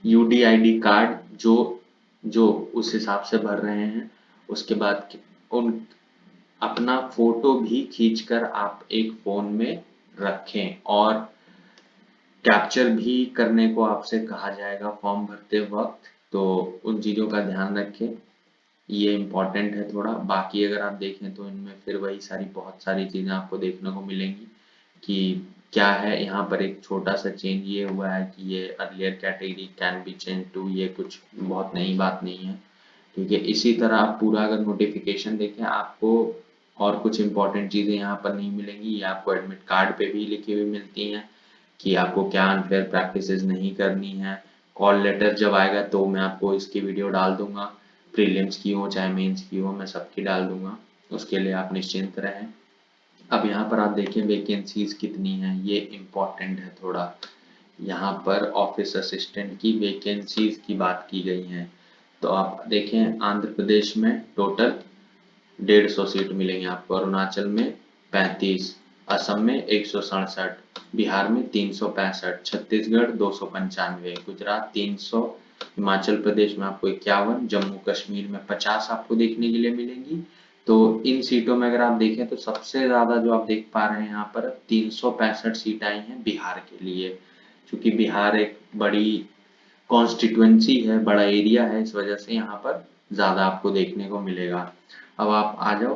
यूडीआईडी कार्ड जो जो उस हिसाब से भर रहे हैं, उसके बाद उन अपना फोटो भी खींचकर आप एक फोन में रखें और कैप्चर भी करने को आपसे कहा जाएगा फॉर्म भरते वक्त, तो उन चीजों का ध्यान रखें, ये इम्पोर्टेंट है थोड़ा। बाकी अगर आप देखें तो इनमें फिर वही सारी बहुत सारी चीजें आपको देखने को मिलेंगी कि क्या है। यहाँ पर एक छोटा सा चेंज ये हुआ है कि ये earlier category can be change to, ये कुछ बहुत नई बात नहीं है, ठीक है। इसी तरह आप पूरा अगर नोटिफिकेशन देखें आपको और कुछ इंपॉर्टेंट चीजें यहाँ पर नहीं मिलेंगी, ये आपको एडमिट कार्ड पे भी लिखी हुई मिलती हैं कि आपको क्या अनफेयर प्रैक्टिसेस नहीं करनी है। कॉल लेटर जब आएगा तो मैं आपको इसकी वीडियो डाल दूंगा, प्रीलिम्स की हो चाहे मेंस की हो, मैं सबकी डाल दूंगा, उसके लिए आप निश्चिंत रहें। अब यहाँ पर आप देखें वैकेंसीज कितनी हैं, ये इम्पोर्टेंट है थोड़ा, यहाँ पर ऑफिस असिस्टेंट की वैकेंसीज की बात की गई है। तो आप देखें आंध्र प्रदेश में टोटल 150 सीट मिलेंगी आपको, अरुणाचल में 35, असम में 167, बिहार में 365, छत्तीसगढ़ 295, गुजरात 300, हिमाचल प्रदेश में आपको 51, जम्मू कश्मीर में 50 आपको देखने के लिए मिलेंगी। तो इन सीटों में अगर आप देखें तो सबसे ज्यादा जो आप देख पा रहे हैं यहाँ पर 365 सीट आई हैं बिहार के लिए, क्योंकि बिहार एक बड़ी कॉन्स्टिट्युएंसी है, बड़ा एरिया है, इस वजह से यहाँ पर ज्यादा आपको देखने को मिलेगा। अब आप आ जाओ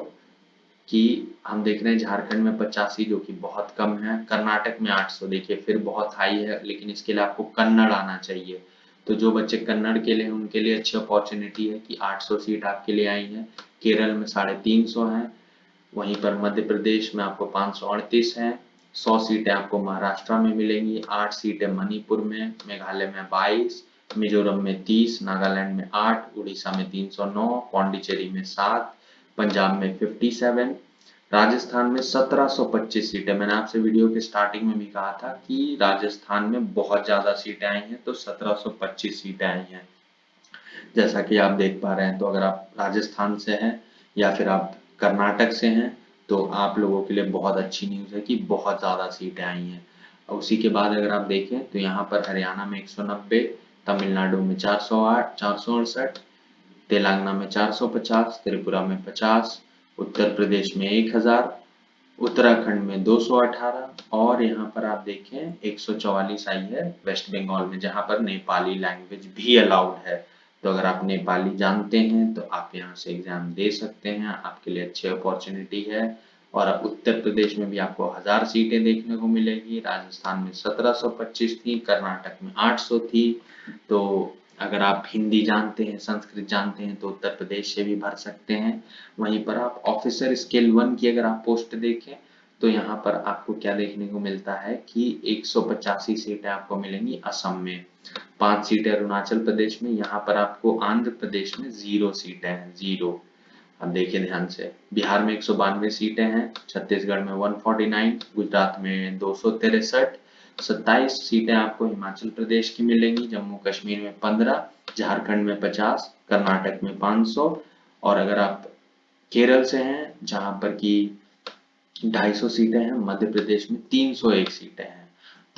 कि हम देख रहे हैं झारखंड में 85 जो कि बहुत कम है, कर्नाटक में 800 देखिए फिर बहुत हाई है, लेकिन इसके लिए आपको कन्नड़ आना चाहिए। तो जो बच्चे कन्नड़ के लिए उनके लिए अच्छी अपॉर्चुनिटी है कि 800 सीट आपके लिए आई है। केरल में 350 है, वहीं पर मध्य प्रदेश में आपको 538 है, 100 सीटें आपको महाराष्ट्र में मिलेंगी, 8 सीटें मणिपुर में, मेघालय में 22, मिजोरम में 30, नागालैंड में 8, उड़ीसा में 309, पौंडीचेरी में 7, पंजाब में 57, राजस्थान में 1725 सीटें। मैंने आपसे वीडियो के स्टार्टिंग में भी कहा था कि राजस्थान में बहुत ज्यादा सीटें आई हैं, तो 1725 सीटें आई हैं जैसा कि आप देख पा रहे हैं। तो अगर आप राजस्थान से हैं या फिर आप कर्नाटक से हैं तो आप लोगों के लिए बहुत अच्छी न्यूज़ है कि बहुत ज़्यादा सीटें आई हैं। और उसी के बाद अगर आप देखें तो यहाँ पर हरियाणा में 190, तमिलनाडु में 408, 468, तेलंगाना में 450, त्रिपुरा में 50, उत्तर प्रदेश में 1000, उत्तराखंड में 218, और यहाँ पर आप देखें 144 आई है वेस्ट बंगाल में, जहाँ पर नेपाली लैंग्वेज भी अलाउड है। तो अगर आप नेपाली जानते हैं तो आप यहाँ से एग्जाम दे सकते हैं, आपके लिए अच्छी अपॉर्चुनिटी है। और उत्तर प्रदेश में भी आपको 1000 सीटें देखने को मिलेगी, राजस्थान में 1725 थी, कर्नाटक में 800 थी। तो अगर आप हिंदी जानते हैं, संस्कृत जानते हैं तो उत्तर प्रदेश से भी भर सकते हैं। वहीं पर आप ऑफिसर स्केल 1 की अगर आप पोस्ट देखें तो यहाँ पर आपको क्या देखने को मिलता है कि 185 सीटें आपको मिलेंगी असम में, 5 सीटें अरुणाचल प्रदेश में, यहाँ पर आपको आंध्र प्रदेश में 0 सीटें हैं, 0। अब देखिए ध्यान से, बिहार में 192 सीटें हैं, छत्तीसगढ़ में 149, गुजरात में 263, 27 सीटें आपको हिमाचल प्रदेश की मिलेंगी, जम्मू कश्मीर में 15, झारखंड में 50, कर्नाटक में 500, और अगर आप केरल से हैं जहां पर कि 250 सीटें हैं, मध्य प्रदेश में 301 सीटें हैं।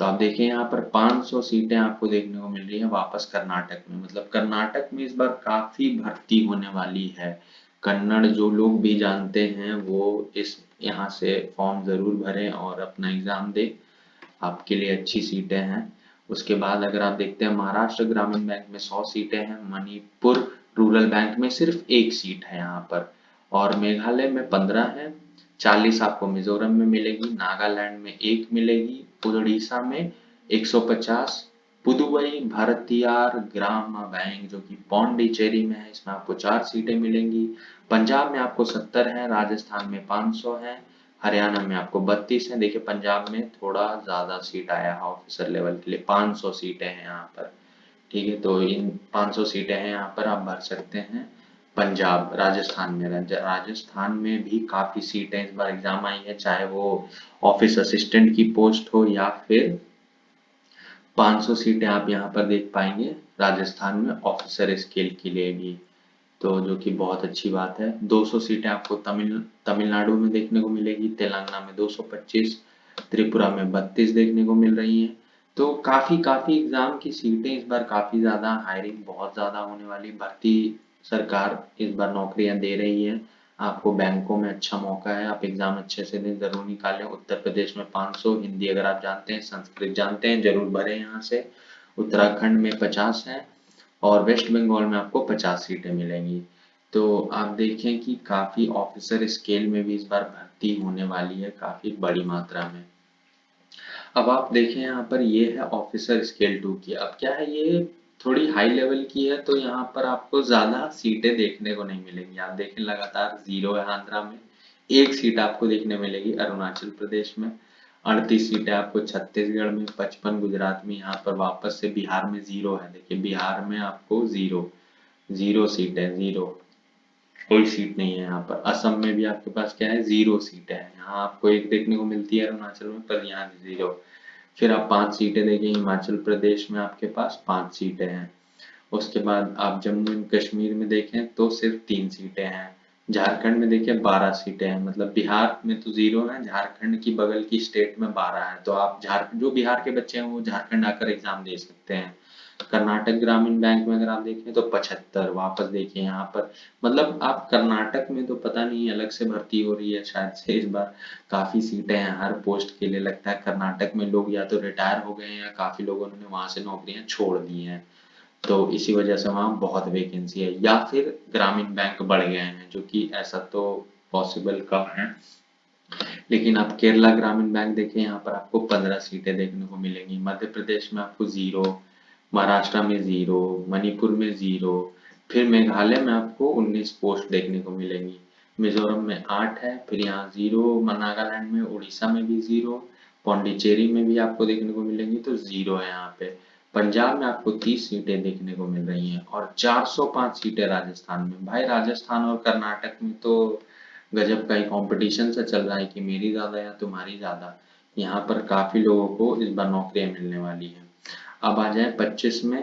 तो आप देखें यहाँ पर 500 सीटें आपको देखने को मिल रही है वापस कर्नाटक में, मतलब कर्नाटक में इस बार काफी भर्ती होने वाली है। कन्नड़ जो लोग भी जानते हैं वो इस यहाँ से फॉर्म जरूर भरें और अपना एग्जाम दें, आपके लिए अच्छी सीटें हैं। उसके बाद अगर आप देखते हैं महाराष्ट्र ग्रामीण बैंक में 100 सीटें हैं, मणिपुर रूरल बैंक में सिर्फ 1 सीट है यहाँ पर, और मेघालय में 15 है, 40 आपको मिजोरम में मिलेगी, नागालैंड में 1 मिलेगी, उड़ीसा में 150, पुदुवई भारतीयार ग्राम बैंक जो कि पौंडीचेरी में है, इसमें आपको 4 सीटें मिलेंगी, पंजाब में आपको 70 है, राजस्थान में 500 है, हरियाणा में आपको 32 है। देखिए पंजाब में थोड़ा ज्यादा सीट आया है ऑफिसर लेवल के लिए, 500 सीटें हैं यहाँ पर। ठीक है, तो इन 500 सीटें हैं यहाँ पर, आप भर सकते हैं। पंजाब, राजस्थान में, राजस्थान में भी काफी सीटें इस बार एग्जाम आई है, चाहे वो ऑफिस असिस्टेंट की पोस्ट हो या फिर 500 सीटें आप यहाँ पर देख पाएंगे राजस्थान में ऑफिसर स्केल के लिए भी, तो जो कि बहुत अच्छी बात है। 200 सीटें आपको तमिलनाडु में देखने को मिलेगी, तेलंगाना में 225, त्रिपुरा में 32 देखने को मिल रही हैं। तो काफी काफी एग्जाम की सीटें इस बार काफी ज्यादा, हायरिंग बहुत ज्यादा होने वाली, भर्ती सरकार इस बार नौकरियां दे रही है। आपको बैंकों में अच्छा मौका है, आप एग्जाम अच्छे से दें, जरूर निकालें। उत्तर प्रदेश में 500, हिंदी अगर आप जानते हैं, संस्कृत जानते हैं, जरूर भरें यहाँ से। उत्तराखंड में 50 है, और वेस्ट बंगाल में आपको 50 सीटें मिलेंगी। तो आप देखें कि काफी ऑफिसर स्केल में भी इस बार भर्ती होने वाली है काफी बड़ी मात्रा में। अब आप देखें यहाँ पर ये है ऑफिसर स्केल 2 की, अब क्या है ये थोड़ी हाई लेवल की है, तो यहाँ पर आपको ज्यादा सीटें देखने को नहीं मिलेंगी। आप देखें लगातार 0 है आंध्रा में, 1 सीट आपको देखने मिलेगी अरुणाचल प्रदेश में, 38 सीटें आपको छत्तीसगढ़ में, 55 गुजरात में, यहाँ पर वापस से बिहार में 0 है। देखिए बिहार में आपको 0, 0 सीट है, 0, कोई सीट नहीं है यहाँ पर। असम में भी आपके पास क्या है, 0 सीटें हैं, यहाँ आपको 1 देखने को मिलती है अरुणाचल में, पर यहाँ 0। फिर आप 5 सीटें देखें, हिमाचल प्रदेश में आपके पास 5 सीटें हैं। उसके बाद आप जम्मू एंड कश्मीर में देखें तो सिर्फ 3 सीटें हैं। झारखंड में देखें 12 सीटें हैं, मतलब बिहार में तो 0 है, झारखंड की बगल की स्टेट में 12 है। तो आप झारखंड, जो बिहार के बच्चे हैं वो झारखंड आकर एग्जाम दे सकते हैं। कर्नाटक ग्रामीण बैंक में अगर आप देखें तो 75, वापस देखिए यहाँ पर, मतलब आप कर्नाटक में तो पता नहीं अलग से भर्ती हो रही है शायद से इस बार, काफी सीटें हैं हर पोस्ट के लिए। लगता है कर्नाटक में लोग या तो रिटायर हो गए हैं या काफी लोगों ने वहां से नौकरियां छोड़ दी हैं, तो इसी वजह से वहाँ बहुत वैकेंसी है, या फिर ग्रामीण बैंक बढ़ गए हैं, जो कि ऐसा तो पॉसिबल कम है। लेकिन आप केरला ग्रामीण बैंक देखें, यहाँ पर आपको 15 सीटें देखने को मिलेंगी। मध्य प्रदेश में आपको 0, महाराष्ट्र में 0, मणिपुर में 0, फिर मेघालय में आपको 19 पोस्ट देखने को मिलेंगी। मिजोरम में 8 है, फिर यहाँ 0, नागालैंड में, उड़ीसा में भी 0, पौंडीचेरी में भी आपको देखने को मिलेंगी तो 0 है यहाँ पे। पंजाब में आपको 30 सीटें देखने को मिल रही हैं और 405 सीटें राजस्थान में। भाई राजस्थान और कर्नाटक में तो गजब का ही कंपटीशन सा चल रहा है कि मेरी ज्यादा या तुम्हारी ज्यादा। यहाँ पर काफी लोगों को इस बार नौकरियां मिलने वाली हैं। अब आ जाए 25 में,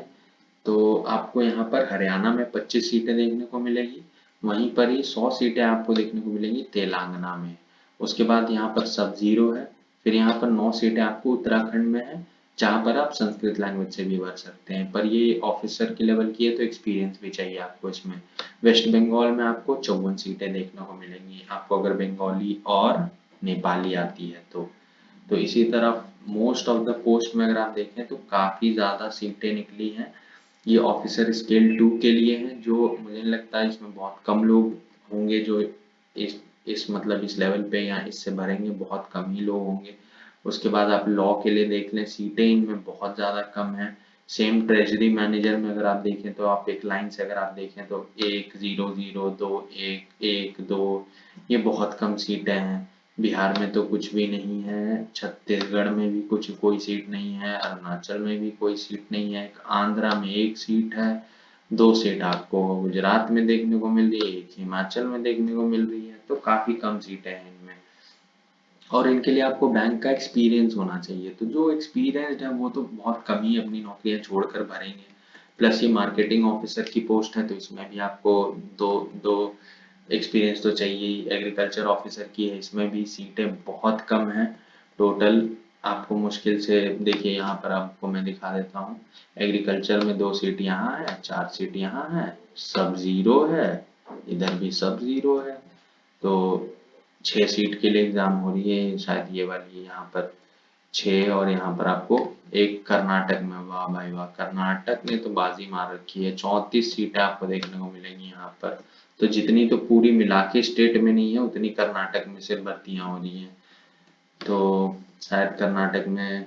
तो आपको यहाँ पर हरियाणा में 25 सीटें देखने को मिलेगी। वहीं पर ही 100 सीटें आपको देखने को मिलेंगी तेलंगाना में। उसके बाद यहाँ पर सब 0 है। फिर यहाँ पर 9 सीटें आपको उत्तराखंड में है, जहाँ पर आप संस्कृत लैंग्वेज से भी भर सकते हैं, पर ये ऑफिसर की लेवल की है तो एक्सपीरियंस भी चाहिए आपको इसमें। वेस्ट बंगाल में आपको 54 सीटें देखने को मिलेंगी, आपको अगर बंगाली और नेपाली आती है तो इसी तरह मोस्ट ऑफ द पोस्ट में अगर आप देखें तो काफी ज्यादा सीटें निकली हैं। ये ऑफिसर स्केल 2 के लिए है, जो मुझे नहीं लगता है इसमें बहुत कम लोग होंगे जो इस मतलब इस लेवल पे या इससे भरेंगे, बहुत कम ही लोग होंगे। उसके बाद आप लॉ के लिए देख लें, सीटें इनमें बहुत ज़्यादा कम है। सेम ट्रेजरी मैनेजर में अगर आप देखें तो आप एक लाइन से अगर आप देखें तो 1, 0, 0, 2, 1, 1, 2, ये बहुत कम सीटें हैं। बिहार में तो कुछ भी नहीं है, छत्तीसगढ़ में भी कुछ कोई सीट नहीं है, अरुणाचल में भी कोई सीट नहीं है, आंध्रा में 1 सीट है, 2 सीट आपको गुजरात में देखने को मिल रही है, 1 हिमाचल में देखने को मिल रही है, तो काफी कम सीटें हैं इनमें। और इनके लिए आपको बैंक का एक्सपीरियंस होना चाहिए, तो जो एक्सपीरियंस्ड है वो तो बहुत कम ही अपनी नौकरियां छोड़कर भरेंगे। प्लस ये मार्केटिंग ऑफिसर की पोस्ट है तो इसमें भी आपको दो दो एक्सपीरियंस तो चाहिए ही। एग्रीकल्चर ऑफिसर की है, इसमें भी सीटें बहुत कम हैं। टोटल आपको मुश्किल से, देखिए यहाँ पर आपको मैं दिखा देता हूँ, एग्रीकल्चर में 2 सीट यहाँ है, 4 सीट यहाँ है, सब 0 है, इधर भी सब 0 है, तो 6 सीट के लिए एग्जाम हो रही है शायद ये वाली, यहाँ पर 6 और यहाँ पर आपको एक कर्नाटक में। वाह भाई वाह, कर्नाटक ने तो बाजी मार रखी है, 34 सीटें आपको देखने को मिलेंगी यहाँ पर। तो जितनी तो पूरी मिला के स्टेट में नहीं है उतनी कर्नाटक में से भर्तियां हो रही हैं। तो शायद कर्नाटक में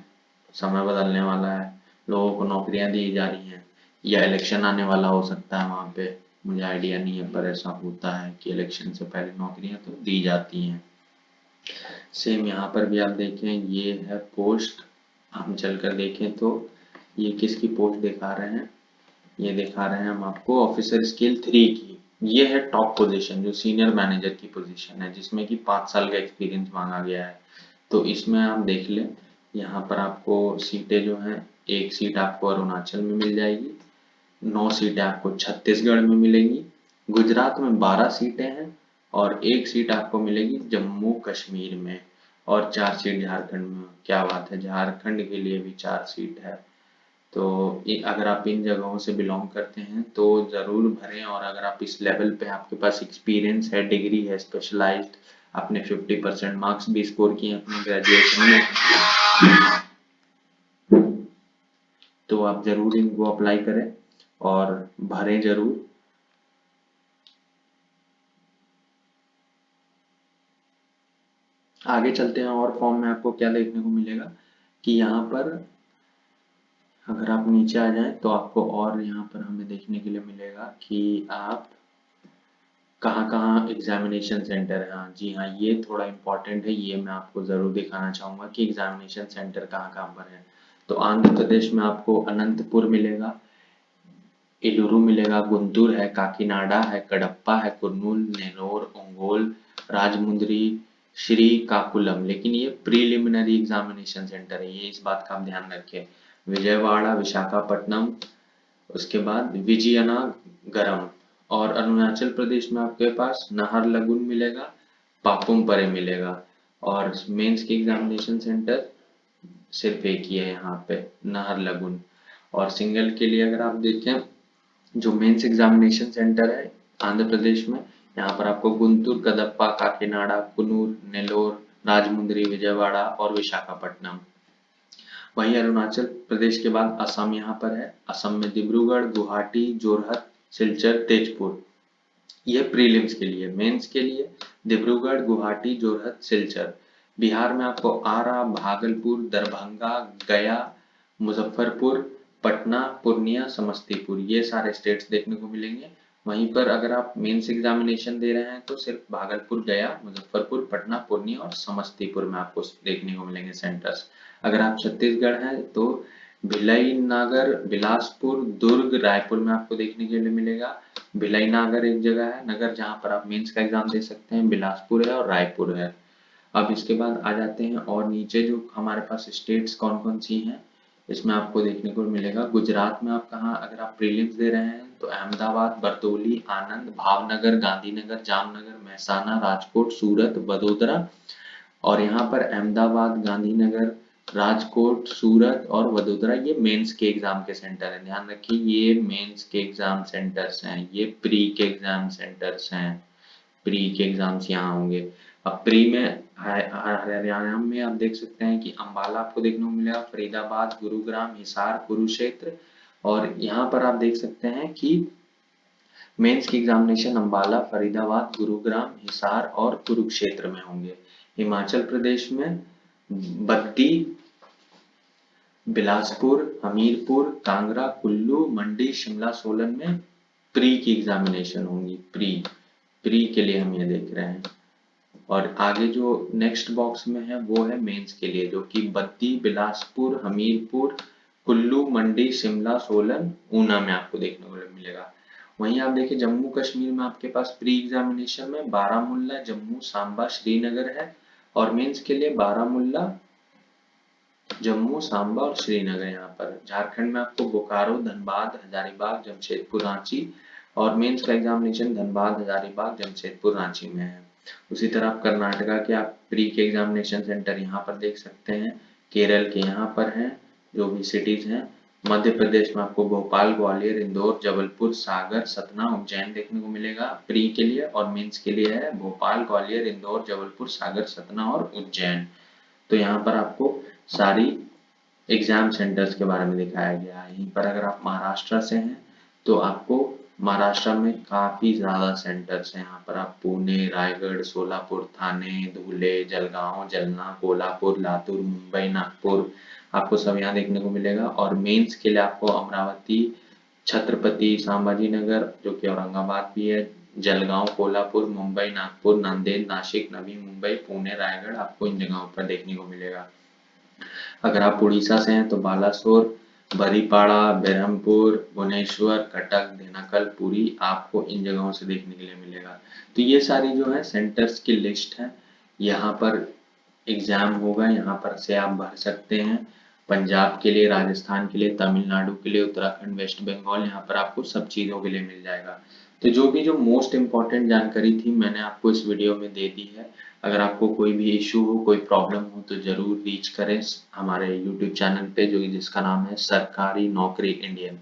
समय बदलने वाला है, लोगों को नौकरियां दी जा रही हैं, या इलेक्शन आने वाला हो सकता है वहां पे, मुझे आइडिया नहीं है, पर ऐसा होता है कि इलेक्शन से पहले नौकरियां तो दी जाती हैं। सेम यहाँ पर भी आप देखें, ये है पोस्ट, हम चलकर देखें तो ये किसकी पोस्ट दिखा रहे हैं, ये दिखा रहे हैं हम आपको ऑफिसर स्केल 3 की। ये है टॉप पोजीशन, जो सीनियर मैनेजर की पोजीशन है, जिसमें कि 5 साल का एक्सपीरियंस मांगा गया है। तो इसमें आप देख लें, यहाँ पर आपको सीटें जो हैं, 1 सीट आपको अरुणाचल में मिल जाएगी, 9 सीटें आपको छत्तीसगढ़ में मिलेंगी, गुजरात में 12 सीटें हैं और 1 सीट आपको मिलेगी जम्मू कश्मीर में, और 4 सीट झारखंड में। क्या बात है, झारखंड के लिए भी 4 सीट है। तो अगर आप इन जगहों से बिलोंग करते हैं तो जरूर भरें, और अगर आप इस लेवल पे आपके पास एक्सपीरियंस है, डिग्री है, स्पेशलाइज्ड, आपने 50% मार्क्स भी स्कोर किए अपने ग्रेजुएशन में, तो आप जरूर इनको अप्लाई करें और भरें जरूर। आगे चलते हैं, और फॉर्म में आपको क्या देखने को मिलेगा कि यहाँ पर अगर आप नीचे आ जाएं तो आपको और यहाँ पर हमें देखने के लिए मिलेगा कि आप कहाँ कहाँ एग्जामिनेशन सेंटर है। हाँ जी हाँ, ये थोड़ा इम्पोर्टेंट है, ये मैं आपको ज़रूर दिखाना चाहूँगा कि एग्जामिनेशन सेंटर कहाँ कहाँ पर है। तो आंध्र प्रदेश में आपको अनंतपुर मिलेगा, इलुरु मिलेगा, गुंटूर है, काकीनाडा है, कडप्पा है, कुर्नूल, नेल्लोर, ओंगोल, राजमुंद्री, श्रीकाकुलम, लेकिन ये प्रीलिमिनरी एग्जामिनेशन सेंटर है, ये इस बात का आप ध्यान रखें। विजयवाड़ा, विशाखापट्टनम, उसके बाद विजयनगरम। और अरुणाचल प्रदेश में आपके पास नाहरलगुन मिलेगा, पापुम परे मिलेगा। और मेंस के एग्जामिनेशन सेंटर सिर्फ एक ही है यहाँ पे, नाहरलगुन। और सिंगल के लिए अगर आप देखें, जो मेंस एग्जामिनेशन सेंटर है आंध्र प्रदेश में, यहाँ पर आपको गुंटूर, कदप्पा, काकीनाडा, कुन्नूर, नेल्लोर, राजमुंद्री, विजयवाड़ा और विशाखापट्टनम। वहीं अरुणाचल प्रदेश के बाद असम यहाँ पर है। असम में डिब्रूगढ़, गुवाहाटी, जोरहट, सिलचर, तेजपुर। ये प्रीलिम्स के लिए। मेंस के लिए डिब्रूगढ़, गुवाहाटी, जोरहट, सिलचर। बिहार में आपको आरा, भागलपुर, दरभंगा, गया, मुजफ्फरपुर, पटना, पूर्णिया, समस्तीपुर, ये सारे स्टेट्स देखने को मिलेंगे। वहीं पर अगर आप मेंस एग्जामिनेशन दे रहे हैं तो सिर्फ भागलपुर, गया, मुजफ्फरपुर, पटना, पूर्णिया और समस्तीपुर में आपको देखने को मिलेंगे सेंटर्स। अगर आप छत्तीसगढ़ हैं तो भिलाई नागर, बिलासपुर, दुर्ग, रायपुर में आपको देखने के लिए मिलेगा। भिलाई नागर एक जगह है नगर जहाँ पर आप मेंस का एग्जाम दे सकते हैं, बिलासपुर है और रायपुर है। अब इसके बाद आ जाते हैं और नीचे जो हमारे पास स्टेट्स कौन कौन सी हैं, इसमें आपको देखने को मिलेगा। गुजरात में आप कहाँ, अगर आप प्रीलिम्स दे रहे हैं तो अहमदाबाद, बरदौली, आनंद, भावनगर, गांधीनगर, जामनगर, महसाना, राजकोट, सूरत, वडोदरा। और यहाँ पर अहमदाबाद, गांधीनगर, राजकोट, सूरत और वडोदरा ये मेंस के एग्जाम के सेंटर हैं। ध्यान रखिए ये मेंस के एग्जाम सेंटर्स हैं, ये प्री के एग्जाम सेंटर्स हैं। प्री के एग्जाम्स यहाँ होंगे। अब प्री में हरियाणा में आप देख सकते हैं कि अंबाला आपको देखने को मिलेगा, फरीदाबाद, गुरुग्राम, हिसार, कुरुक्षेत्र। और यहाँ पर आप देख सकते हैं कि मेंस की एग्जामिनेशन अंबाला, फरीदाबाद, गुरुग्राम, हिसार और कुरुक्षेत्र में होंगे। हिमाचल प्रदेश में बद्दी, बिलासपुर, हमीरपुर, कांगड़ा, कुल्लू, मंडी, शिमला, सोलन में प्री की एग्जामिनेशन होंगी। प्री के लिए हम ये देख रहे हैं। और आगे जो नेक्स्ट बॉक्स में है वो है मेंस के लिए, जो कि बद्दी, बिलासपुर, हमीरपुर, कुल्लू, मंडी, शिमला, सोलन, ऊना में आपको देखने को मिलेगा। वहीं आप देखिए जम्मू कश्मीर में आपके पास प्री एग्जामिनेशन में बारामुल्ला, जम्मू, सांबा, श्रीनगर है। और मेंस के लिए बारामुल्ला, जम्मू, सांबा और श्रीनगर यहाँ पर। झारखंड में आपको बोकारो, धनबाद, हजारीबाग, जमशेदपुर, रांची। और मेंस का एग्जामिनेशन धनबाद, हजारीबाग, जमशेदपुर, रांची में है। उसी तरह आप कर्नाटका के आप प्री के एग्जामिनेशन सेंटर यहाँ पर देख सकते हैं। केरल के यहाँ पर हैं जो भी सिटीज हैं। मध्य प्रदेश में आपको भोपाल, ग्वालियर, इंदौर, जबलपुर, सागर, सतना, उज्जैन देखने को मिलेगा प्री के लिए। और मेंस के लिए है भोपाल, ग्वालियर, इंदौर, जबलपुर, सागर, सतना और उज्जैन। तो यहाँ पर आपको सारी एग्जाम सेंटर्स के बारे में दिखाया गया है। यहीं पर अगर आप महाराष्ट्र से हैं तो आपको महाराष्ट्र में काफी ज्यादा सेंटर्स हैं। यहाँ पर आप पुणे, रायगढ़, सोलापुर, थाने, धुले, जलगांव, जलना, कोल्हापुर, लातूर, मुंबई, नागपुर आपको सब यहाँ देखने को मिलेगा। और मेंस के लिए आपको अमरावती, छत्रपति संभाजी नगर जो कि औरंगाबाद भी है, जलगांव, कोल्हापुर, मुंबई, नागपुर, नांदेड़, नासिक, नवी मुंबई, पुणे, रायगढ़ आपको इन जगहों पर देखने को मिलेगा। अगर आप उड़ीसा से हैं तो बालासोर, बरीपाड़ा, बेरहमपुर, भुवनेश्वर, कटक, धेनाकल, पुरी आपको इन जगहों से देखने के लिए मिलेगा। तो ये सारी जो है सेंटर्स की लिस्ट है। यहाँ पर एग्जाम होगा, यहाँ पर से आप भर सकते हैं। पंजाब के लिए, राजस्थान के लिए, तमिलनाडु के लिए, उत्तराखंड, वेस्ट बंगाल, यहाँ पर आपको सब चीजों के लिए मिल जाएगा। तो जो मोस्ट इम्पोर्टेंट जानकारी थी मैंने आपको इस वीडियो में दे दी है। अगर आपको कोई भी इशू हो, कोई प्रॉब्लम हो तो जरूर रीच करें हमारे यूट्यूब चैनल पे जिसका नाम है सरकारी नौकरी Indian.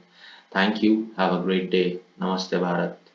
Thank you, have a great day. नमस्ते भारत।